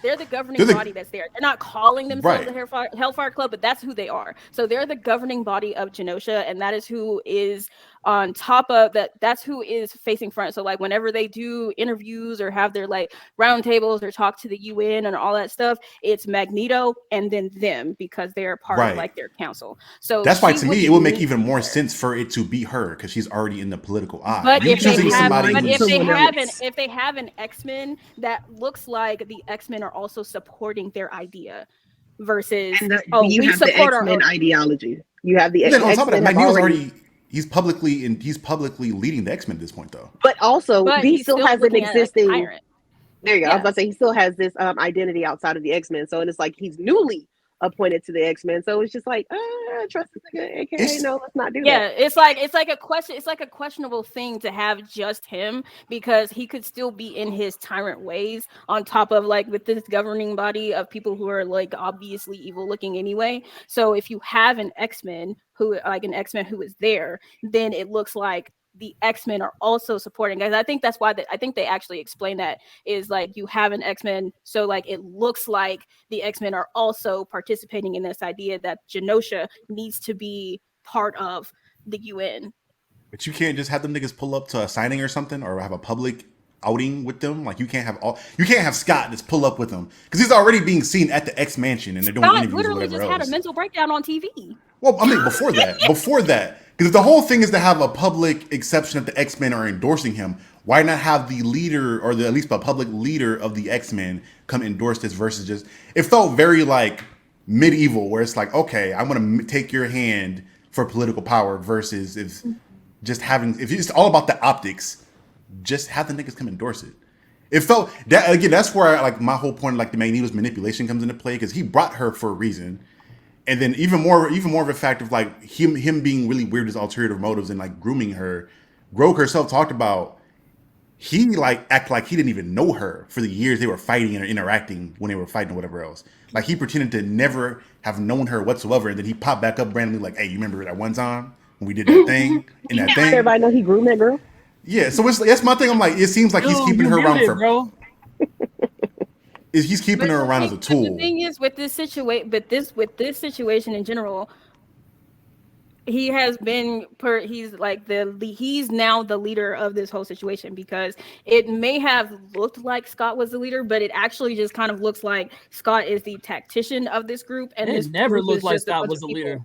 They're the governing They're the body that's there. They're not calling themselves right. the Hellfire Club, but that's who they are. So they're the governing body of Genosha, and that is who is on top of that. That's who is facing front. So like whenever they do interviews or have their like roundtables or talk to the UN and all that stuff, it's Magneto and then them because they're part of Right. like their council. So That's why she to me wouldn't it would make need to even be more there. sense for it to be her because she's already in the political eye. But You if they choosing have, somebody but who's if they have an X-Men that looks like the X-Men are also supporting their idea, versus And you we have the support X our Men own. ideology. You have the But then on X top of that, Men have Magneto's already, already he's publicly leading the X Men at this point though. but also But he he's still still has an looking at it like a existing. tyrant. There you go. I was Yeah. about to say he still has this identity outside of the X Men. So it's like he's newly appointed to the X Men. So it's just like, trust this nigga, aka It's no, let's not do Yeah, that. it's like a question. It's like a questionable thing to have just him because he could still be in his tyrant ways. On top of like with this governing body of people who are like obviously evil looking anyway. So if you have an X Men who is there, then it looks like the X-Men are also supporting guys. I think that's why I think they actually explain that is like you have an X-Men, so like it looks like the X-Men are also participating in this idea that Genosha needs to be part of the UN. but you can't just have them niggas pull up to a signing or something or have a public outing with them. Like you can't have Scott just pull up with them because he's already being seen at the X Mansion and they're doing Scott interviews or literally whatever just had a else. mental breakdown on TV. Well, I mean, before that, because if the whole thing is to have a public exception that the X Men are endorsing him, why not have the leader or at least a public leader of the X Men come endorse this versus just? It felt very like medieval, where it's like, okay, I'm gonna take your hand for political power versus if it's all about the optics, just have the niggas come endorse it. It felt that again. That's where like my whole point, like the Magneto's manipulation, comes into play because he brought her for a reason. And then even more of a fact of like him being really weird as alternative motives and like grooming her. Grogue herself talked about he like act like he didn't even know her for the years they were fighting and interacting when they were fighting or whatever else. Like he pretended to never have known her whatsoever, and then he popped back up randomly like, "Hey, you remember that one time when we did that thing and that thing?" Everybody know he groomed that girl. Yeah, so that's my thing. I'm like, it seems like he's keeping her around for. Bro. He's keeping her around as a tool. The thing is with this situation in general, he has been he's like he's now the leader of this whole situation because it may have looked like Scott was the leader, but it actually just kind of looks like Scott is the tactician of this group, and this It never group looked is like just a Scott bunch was of the leader.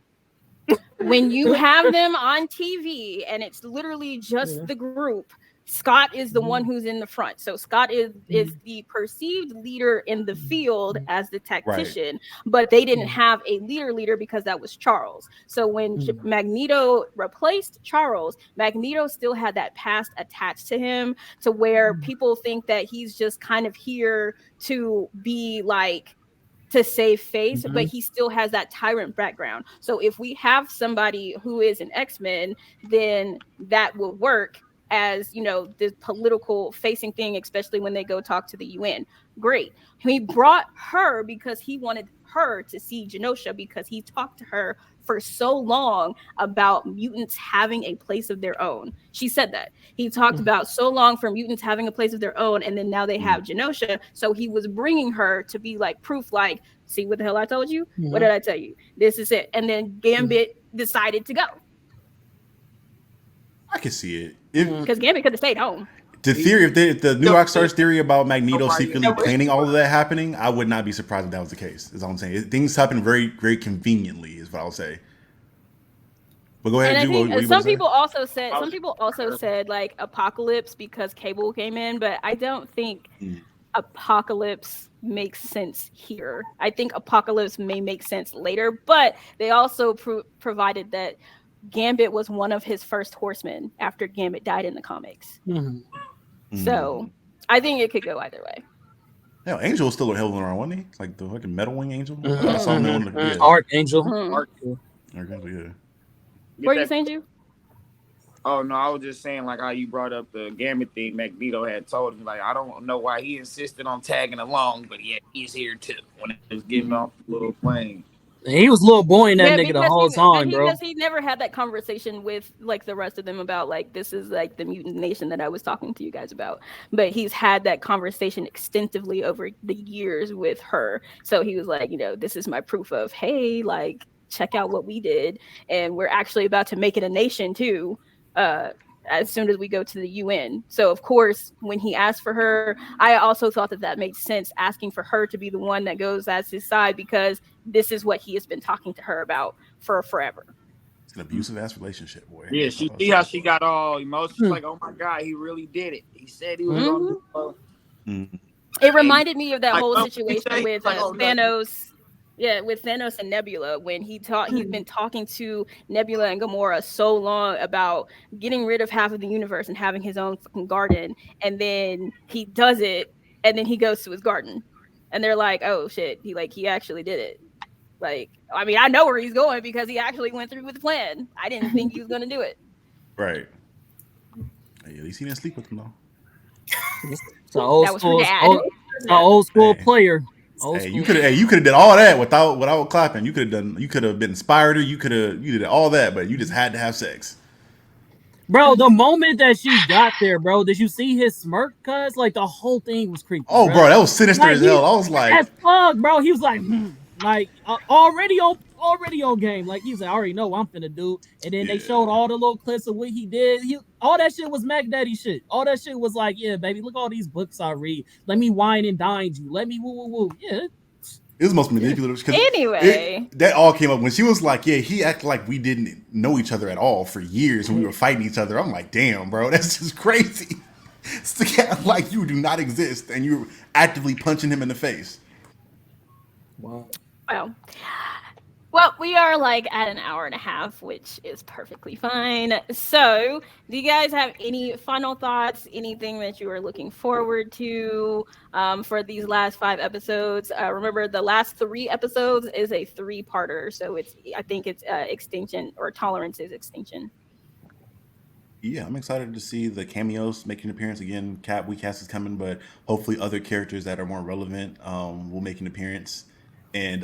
when you have them on TV and it's literally just the group, Scott is the one who's in the front. So Scott is the perceived leader in the field as the tactician, but they didn't have a leader because that was Charles. So when Magneto replaced Charles, Magneto still had that past attached to him to where people think that he's just kind of here to be like to save face, but he still has that tyrant background. So if we have somebody who is an X-Men, then that will work as, this political facing thing, especially when they go talk to the UN. Great. He brought her because he wanted her to see Genosha, because he talked to her for so long about mutants having a place of their own. She said that. He talked about so long for mutants having a place of their own, and then now they have Genosha. So he was bringing her to be like proof, like, see what the hell I told you? What did I tell you? This is it. And then Gambit decided to go. I can see it. Because Gambit could have stayed home. The theory, if the New Rockstars theory about Magneto secretly planning all of that happening, I would not be surprised if that was the case. Is all I'm saying. Things happen very, very conveniently, is what I'll say. But go ahead, and I think some people also said like Apocalypse because Cable came in, but I don't think Apocalypse makes sense here. I think Apocalypse may make sense later, but they also provided that Gambit was one of his first horsemen after Gambit died in the comics. So I think it could go either way. Yeah, Angel was still a hell of around, wasn't he? Like the fucking Metal Wing Angel. I saw him on the Archangel. Archangel, yeah. What are you saying, Ju? Oh no, I was just saying like how you brought up the Gambit thing. Magneto had told him like I don't know why he insisted on tagging along, but he's here too when he was getting off the little plane. He was little boying that nigga the whole time, bro. Because he never had that conversation with like the rest of them about like this is like the mutant nation that I was talking to you guys about. But he's had that conversation extensively over the years with her. So he was like, this is my proof of, hey, like check out what we did, and we're actually about to make it a nation too. As soon as we go to the UN. So of course, when he asked for her, I also thought that made sense, asking for her to be the one that goes as his side, because this is what he has been talking to her about for forever. It's an abusive ass relationship, boy. Yeah, she see how she got all emotional. Like, oh my God, he really did it. He said he was going to do it. It reminded me of that whole situation with Thanos. Yeah, with Thanos and Nebula, when he's been talking to Nebula and Gamora so long about getting rid of half of the universe and having his own fucking garden, and then he does it, and then he goes to his garden, and they're like, "Oh shit, he actually did it." Like, I mean, I know where he's going because he actually went through with the plan. I didn't think he was going to do it. Right. Hey, at least he didn't sleep with him though. It's an old school player. Hey, you could have done all that without clapping. You could have been inspired her. You did all that, but you just had to have sex. Bro, the moment that she got there, bro, did you see his smirk? Cause like the whole thing was creepy. Oh, bro, that was sinister as hell. I was like, as fuck, bro. He was like, like already on game. Like he was like, I already know what I'm finna do. And then they showed all the little clips of what he did. All that shit was Mac Daddy shit. All that shit was like, yeah, baby, look all these books I read. Let me wine and dine you. Let me woo. Yeah. It was most manipulative. Anyway, that all came up when she was like, yeah, he acted like we didn't know each other at all for years when we were fighting each other. I'm like, damn, bro, that's just crazy. Like you do not exist and you're actively punching him in the face. Wow. Well, we are like at an hour and a half, which is perfectly fine. So, do you guys have any final thoughts? Anything that you are looking forward to for these last 5 episodes? Remember, the last 3 episodes is a 3-parter, so I think it's Extinction or Tolerance's Extinction. Yeah, I'm excited to see the cameos making an appearance again. WeCast is coming, but hopefully other characters that are more relevant will make an appearance. And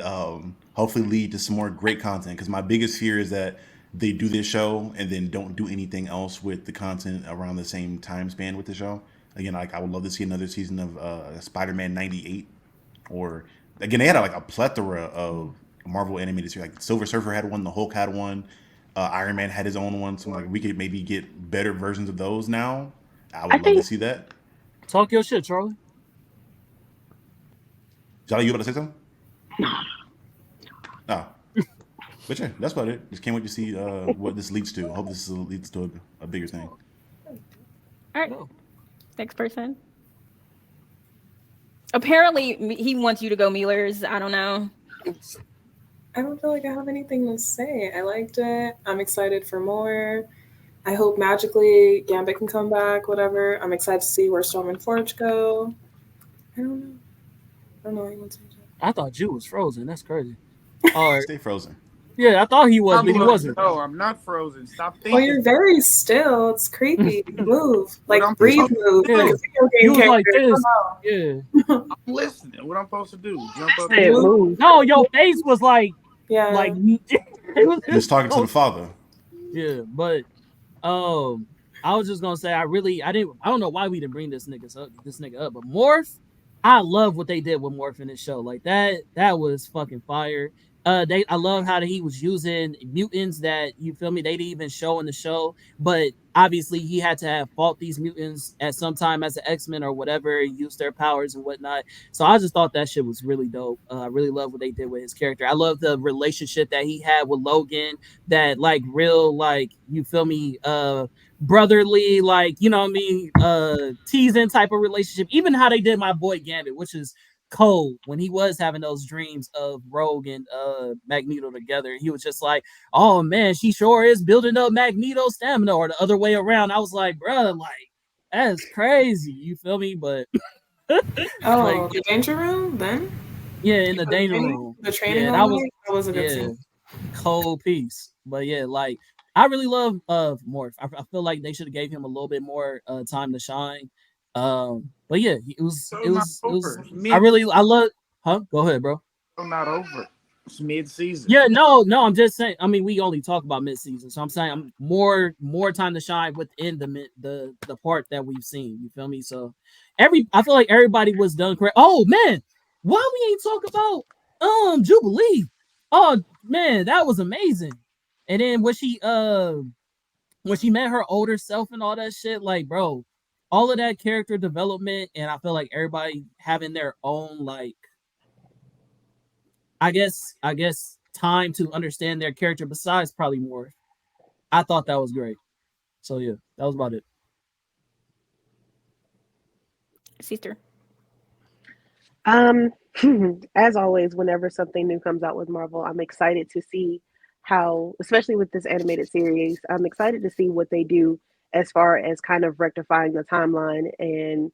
hopefully lead to some more great content. Because my biggest fear is that they do this show and then don't do anything else with the content around the same time span with the show. Again, like I would love to see another season of Spider-Man 98. Or again, they had like a plethora of Marvel animated series. Like Silver Surfer had one, the Hulk had one, Iron Man had his own one. So like we could maybe get better versions of those now. I would love to see that. Talk your shit, Charlie. Charlie, you about to say something? No. But yeah, that's about it. Just can't wait to see what this leads to. I hope this leads to a bigger thing. All right. Next person. Apparently, he wants you to go Mealers. I don't know. I don't feel like I have anything to say. I liked it. I'm excited for more. I hope magically Gambit can come back, whatever. I'm excited to see where Storm and Forge go. I don't know what he wants to do. I thought Jew was frozen. That's crazy. Stay frozen. Yeah, I thought he was, but he wasn't. No, I'm not frozen. Stop Oh, thinking. you're very still. It's creepy. Move. What Like, I'm breathe, supposed move. to Like Yeah, a do. video he game was like character. this. Come Yeah. I'm listening. What I'm supposed to do? Jump up Said here. on. move. No, your face was like Yeah. He was talking to the father. yeah, but I was just gonna say I don't know why we didn't bring this nigga up, but Morph, I love what they did with Morph in this show. Like that was fucking fire. I love how he was using mutants that you feel me they didn't even show in the show, but obviously he had to have fought these mutants at some time as an X-Men or whatever, use their powers and whatnot. So I just thought that shit was really dope. I really love what they did with his character. I love the relationship that he had with Logan, that like real like you feel me brotherly, like you know what I mean, teasing type of relationship. Even how they did my boy Gambit, which is cold when he was having those dreams of Rogue and Magneto together. He was just like, "Oh man, she sure is building up Magneto stamina," or the other way around. I was like, "Bro, like that's crazy." You feel me? But like, Oh, the danger room then? yeah, in the danger room, The training yeah, all night? That was a good yeah, scene. cold piece. But yeah, like I really love Morph. I feel like they should have gave him a little bit more time to shine. But yeah, So not it was over. I love huh? Go ahead, bro. So not over. It's mid-season. Yeah, no, I'm just saying. I mean, we only talk about mid-season, so I'm saying I'm more time to shine within the part that we've seen. You feel me? So I feel like everybody was done correct. Oh man, why we ain't talk about Jubilee? Oh man, that was amazing. And then when she met her older self and all that shit, like bro, all of that character development, and I feel like everybody having their own like I guess time to understand their character besides probably more. I thought that was great. So yeah, that was about it. Sister. Um, as always, whenever something new comes out with Marvel, I'm excited to see how, especially with this animated series, I'm excited to see what they do as far as kind of rectifying the timeline and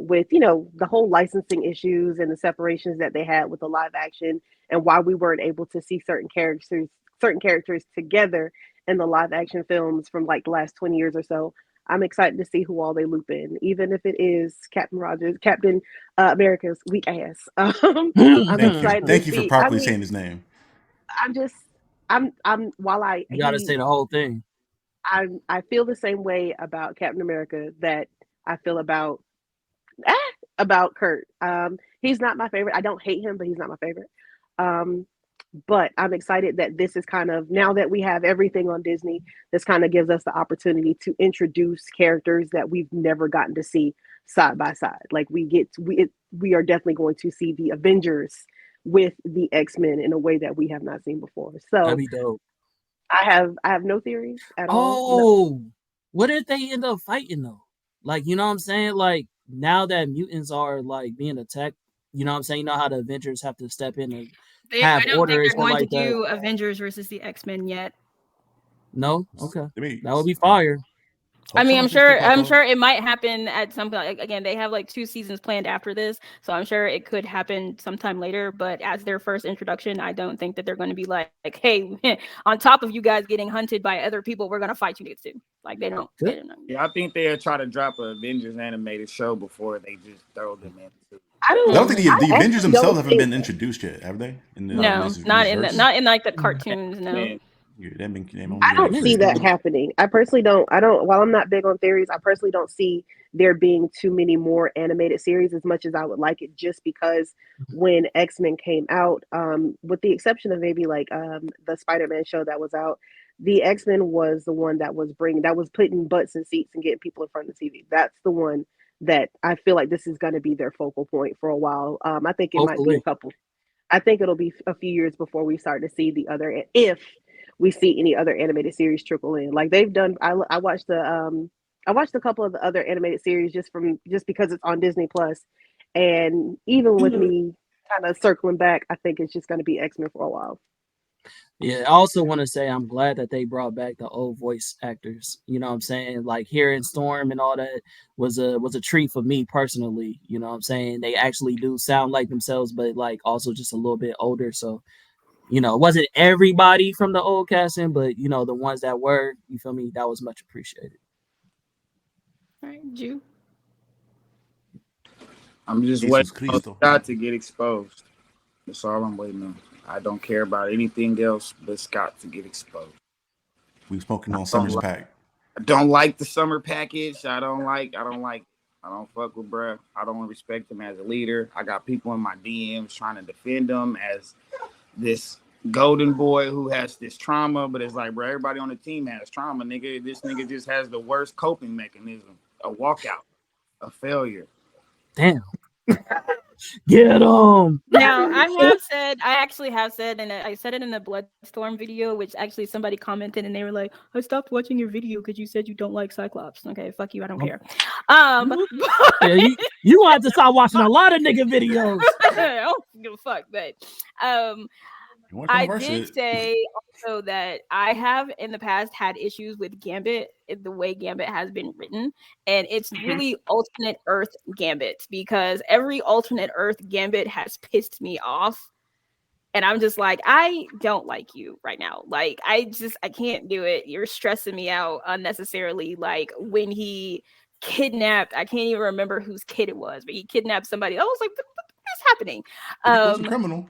with the whole licensing issues and the separations that they had with the live action and why we weren't able to see certain characters together in the live action films from like the last 20 years or so. I'm excited to see who all they loop in, even if it is Captain America's weak ass. I'm excited to Thank you for see. I properly mean, saying his name. I'm just, while You got to say the whole thing. I feel the same way about Captain America that I feel ah, about Kurt. He's not my favorite. I don't hate him, but he's not my favorite. Um, but I'm excited that this is kind of now that we have everything on Disney, this kind of gives us the opportunity to introduce characters that we've never gotten to see side by side. Like we are definitely going to see the Avengers with the X-Men in a way that we have not seen before. That'd So be dope. I have no theories at all. No. Oh, what if they end up fighting though? Like, you know what I'm saying? Like now that mutants are like being attacked, you know what I'm saying? You know how the Avengers have to step in and I have don't order think and they're shit going to like that. do Avengers versus the X-Men yet. No, okay, I mean, that would be fire. I mean, someone fixed it pop I'm up. sure it might happen at some point. Like, again, they have like 2 seasons planned after this, so I'm sure it could happen sometime later. But as their first introduction, I don't think that they're going to be like, "Hey, on top of you guys getting hunted by other people, we're going to fight you too." Like they don't. They don't. Yeah, I think they'll try to drop an Avengers animated show before they just throw them into. I I don't. don't think I the Avengers actually themselves don't haven't think. been introduced yet, have they? In No, this verse? not in like the cartoons. No. Man, Yeah, they've only I been don't like see that created. happening. I personally don't. I don't. While I'm not big on theories, I personally don't see there being too many more animated series as much as I would like it. Just because when X Men came out, with the exception of maybe like the Spider Man show that was out, the X Men was the one that was putting butts in seats and getting people in front of the TV. That's the one that I feel like this is going to be their focal point for a while. I think it might be a Hopefully, couple. I think it'll be a few years before we start to see the other, if we see any other animated series trickle in. Like they've done. I watched a couple of the other animated series just because it's on Disney Plus, and even with me kind of circling back, I think it's just going to be X-Men for a while. yeah. I also want to say I'm glad that they brought back the old voice actors. You know what I'm saying? Like hearing Storm and all that was a treat for me personally. You know what I'm saying? They actually do sound like themselves, but like also just a little bit older. So You know, it wasn't everybody from the old casting, but you know, the ones that were, you feel me, that was much appreciated. All right, Jew. I'm just Jesus waiting for Cristo. Scott to get exposed. That's all I'm waiting on. I don't care about anything else but Scott to get exposed. We've spoken on Don't Summer's pack. I don't like the summer package. I don't fuck with bruh. I don't respect him as a leader. I got people in my DMs trying to defend him as this golden boy who has this trauma, but it's like, bro, everybody on the team has trauma, nigga. This nigga just has the worst coping mechanism. A walkout, a failure. Damn. Get him. Now, I actually have said, and I said it in the Bloodstorm video, which actually somebody commented and they were like, I stopped watching your video because you said you don't like Cyclops. Okay, fuck you, I don't care. Yeah, you want to start watching a lot of nigga videos. I don't give a fuck, but I did say also that I have in the past had issues with Gambit, the way Gambit has been written, and it's really alternate Earth Gambit, because every alternate Earth Gambit has pissed me off, and I'm just like, I don't like you right now. Like, I can't do it. You're stressing me out unnecessarily. Like when he kidnapped, I can't even remember whose kid it was, but he kidnapped somebody. I was like, what's happening? It was a criminal.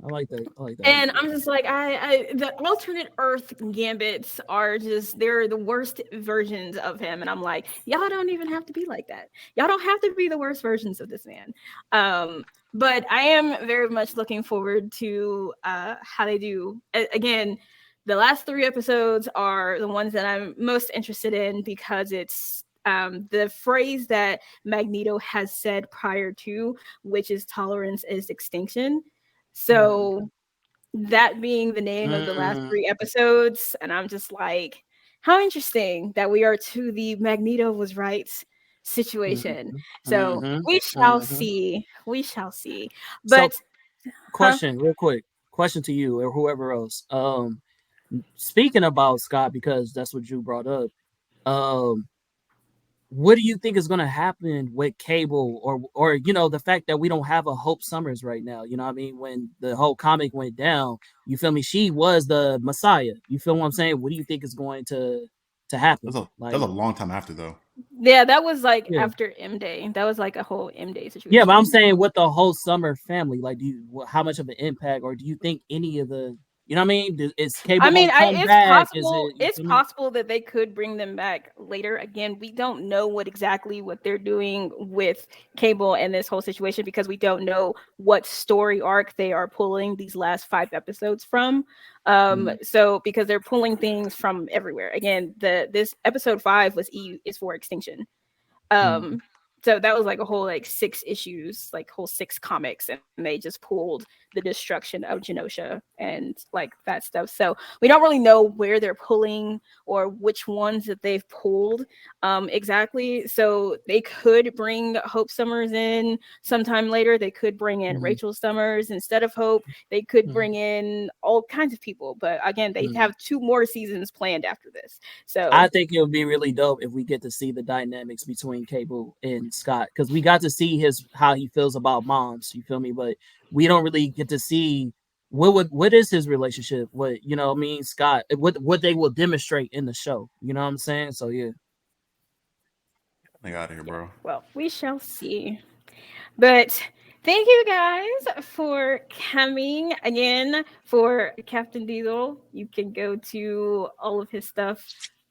I like that. And I'm just like, the alternate Earth Gambits are just, they're the worst versions of him. And I'm like, y'all don't even have to be like that. Y'all don't have to be the worst versions of this man. But I am very much looking forward to how they do. Again, the last 3 episodes are the ones that I'm most interested in, because it's the phrase that Magneto has said prior to, which is tolerance is extinction. So that being the name of the last 3 episodes, and I'm just like, how interesting that we are to the Magneto was right situation. So we shall see. We shall see. But question, real quick. Question to you or whoever else. Speaking about Scott, because that's what you brought up. What do you think is going to happen with Cable, or you know, the fact that we don't have a Hope Summers right now? You know what I mean? When the whole comic went down, you feel me? She was the Messiah. You feel what I'm saying? What do you think is going to happen? That was a long time after, though. Yeah, that was like after M Day. That was like a whole M Day situation. Yeah, but I'm saying with the whole Summer family, like, how much of an impact, or do you think any of the, you know what I mean? Is Cable it's back? possible. It's possible that they could bring them back later. Again, we don't know what they're doing with Cable and this whole situation, because we don't know what story arc they are pulling these last 5 episodes from. So because they're pulling things from everywhere. Again, this episode 5 is for extinction. So that was like a whole 6 issues, like whole 6 comics, and they just pulled the destruction of Genosha and like that stuff. So we don't really know where they're pulling or which ones that they've pulled exactly. So they could bring Hope Summers in sometime later. They could bring in Rachel Summers instead of Hope. They could bring in all kinds of people. But again, they have 2 more seasons planned after this. So I think it would be really dope if we get to see the dynamics between Cable and Scott, because we got to see how he feels about moms. You feel me? But we don't really get to see what is his relationship. What, you know what I mean, Scott. What they will demonstrate in the show. You know what I'm saying? So yeah. Get out of here, bro. Well, we shall see. But thank you guys for coming again. For Captain Diesel, you can go to all of his stuff.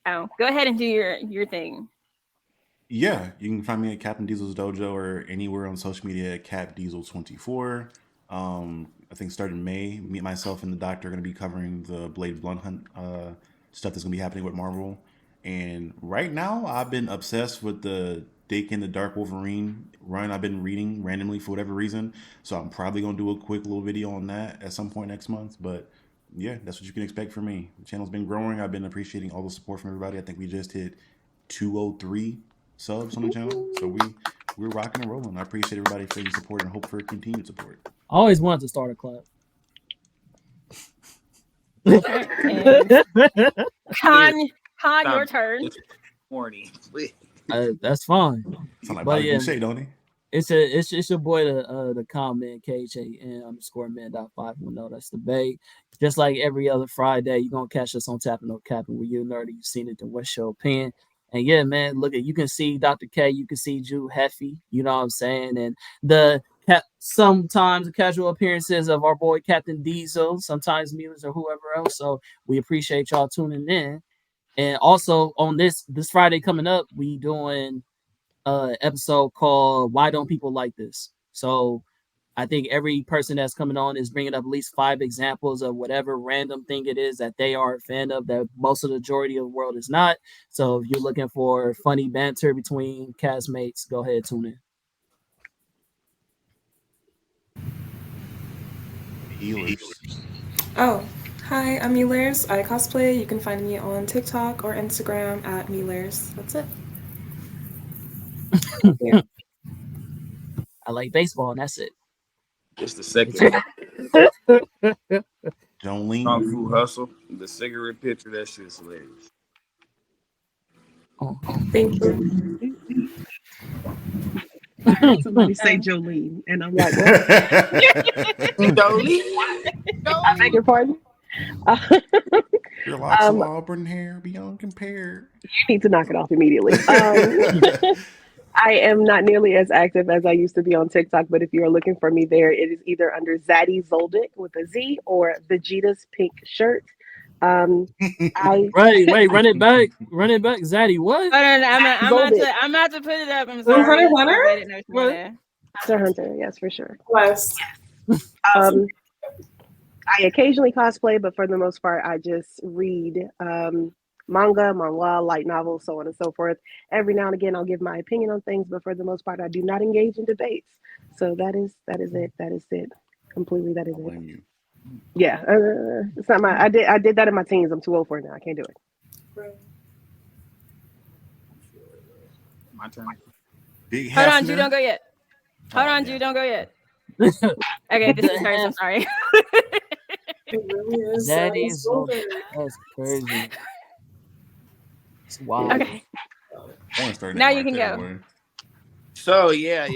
Oh, go ahead and do your thing. Yeah, you can find me at Captain Diesel's Dojo or anywhere on social media at CapDiesel24. I think starting May, me, myself, and the Doctor are going to be covering the Blade Blunt Hunt stuff that's going to be happening with Marvel. And right now, I've been obsessed with the Dick and the Dark Wolverine run I've been reading randomly for whatever reason. So I'm probably going to do a quick little video on that at some point next month. But yeah, that's what you can expect from me. The channel's been growing. I've been appreciating all the support from everybody. I think we just hit 203 subs on the channel. So we're rocking and rolling. I appreciate everybody for your support and hope for continued support. I always wanted to start a club. Con, your turn. Morning. That's fine. Sound like Bobby Boucher, don't he? It's your boy the comment KHAN_man.510. That's the Bay. Just like every other Friday, you're gonna catch us on Tapping No Capping. Where you're nerdy, you've seen it, then what's your opinion? And yeah, man, look at you can see Dr. K, you can see Jew Heffy, you know what I'm saying? And sometimes the casual appearances of our boy Captain Diesel, sometimes Muse or whoever else. So we appreciate y'all tuning in. And also on this Friday coming up, we doing episode called Why Don't People Like This? So I think every person that's coming on is bringing up at least 5 examples of whatever random thing it is that they are a fan of that most of the majority of the world is not. So if you're looking for funny banter between castmates, go ahead, tune in. Healers. Oh, hi, I'm Mealers. I cosplay. You can find me on TikTok or Instagram at Mealers. That's it. Yeah. I like baseball, and that's it. It's the second Don't lean. Kung Fu Hustle. The cigarette picture, that shit's hilarious. Oh. Thank you. I heard somebody say Jolene, and I'm like, what? Jolene. I beg your pardon? Your locks of auburn hair beyond compare. You need to knock it off immediately. I am not nearly as active as I used to be on TikTok, but if you are looking for me there, it is either under Zaddy Zoldyck with a Z or Vegeta's Pink Shirt. Wait, run it back, Zaddy. What? I'm about to put it up. I'm sorry. Hunter Hunter, yes, for sure. Yes. I occasionally cosplay, but for the most part, I just read manga, light novels, so on and so forth. Every now and again, I'll give my opinion on things, but for the most part, I do not engage in debates. So that is it. That is it. Completely, that is it. Blame you. Yeah, it's not my. I did that in my teens. I'm too old for it now. I can't do it. Right. My turn. Hold on, Drew, don't go yet. Okay, this is hers. I'm sorry. It really is. That is that's crazy. It's wild. Okay. Now you can go. So yeah,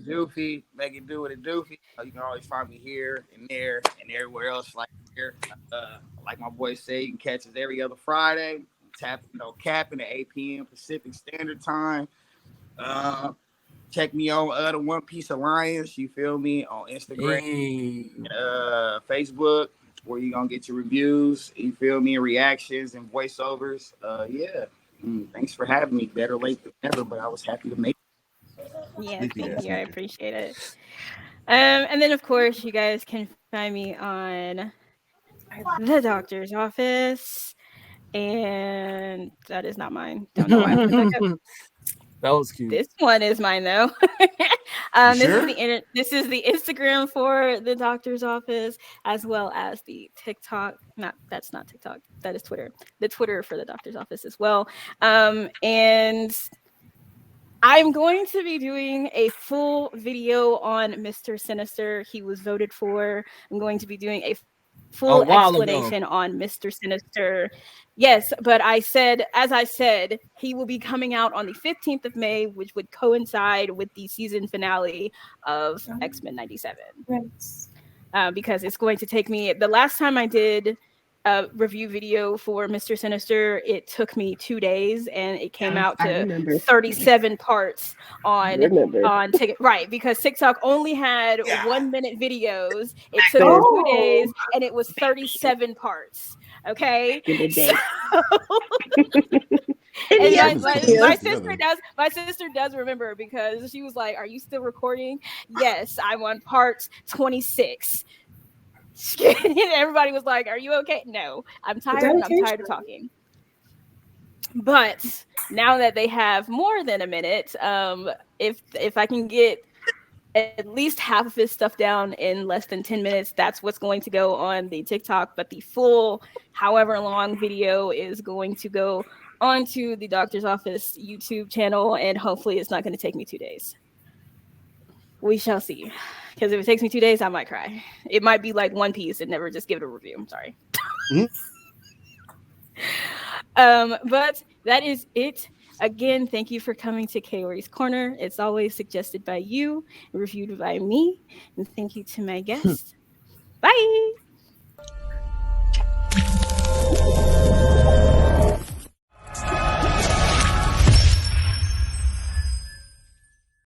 Doofy, make it do what it doofy. You can always find me here and there and everywhere else like here. Like my boy say, you can catch us every other Friday. Capping at 8 p.m. Pacific Standard Time. Check me on the One Piece Alliance. You feel me on Instagram, Facebook, where you gonna get your reviews. You feel me, and reactions and voiceovers. Yeah. Thanks for having me. Better late than never, but I was happy to make it. Yeah, thank you. I appreciate it. And then of course you guys can find me on the doctor's office, and that is not mine. Don't know why I put that up. That was cute. This one is mine though. This is the Instagram for the doctor's office, as well as the TikTok. That's not TikTok. That is Twitter. The Twitter for the doctor's office as well. And I'm going to be doing a full video on Mr. Sinister. He was voted for. I'm going to be doing a full explanation on Mr. Sinister. Yes, but as I said, he will be coming out on the 15th of May, which would coincide with the season finale of X-Men 97. Yes. Because it's going to take me, the last time I did a review video for Mr. Sinister, it took me 2 days, and it came out to 37 parts on TikTok. Right, because TikTok only had 1 minute videos. It took me 2 days, and it was 37 parts. Okay. And my sister does remember, because she was like, "Are you still recording?" Yes, I'm on part 26. Everybody was like, "Are you okay?" No, I'm tired. And I'm tired of talking. But now that they have more than a minute, if I can get at least half of his stuff down in less than 10 minutes, that's what's going to go on the TikTok. But the full, however long video is going to go onto the doctor's office YouTube channel, and hopefully it's not going to take me 2 days. We shall see. Because if it takes me 2 days, I might cry. It might be like One Piece and never just give it a review. I'm sorry. But that is it Again, thank you for coming to Kaori's Corner. It's always suggested by you and reviewed by me. And thank you to my guests. Bye.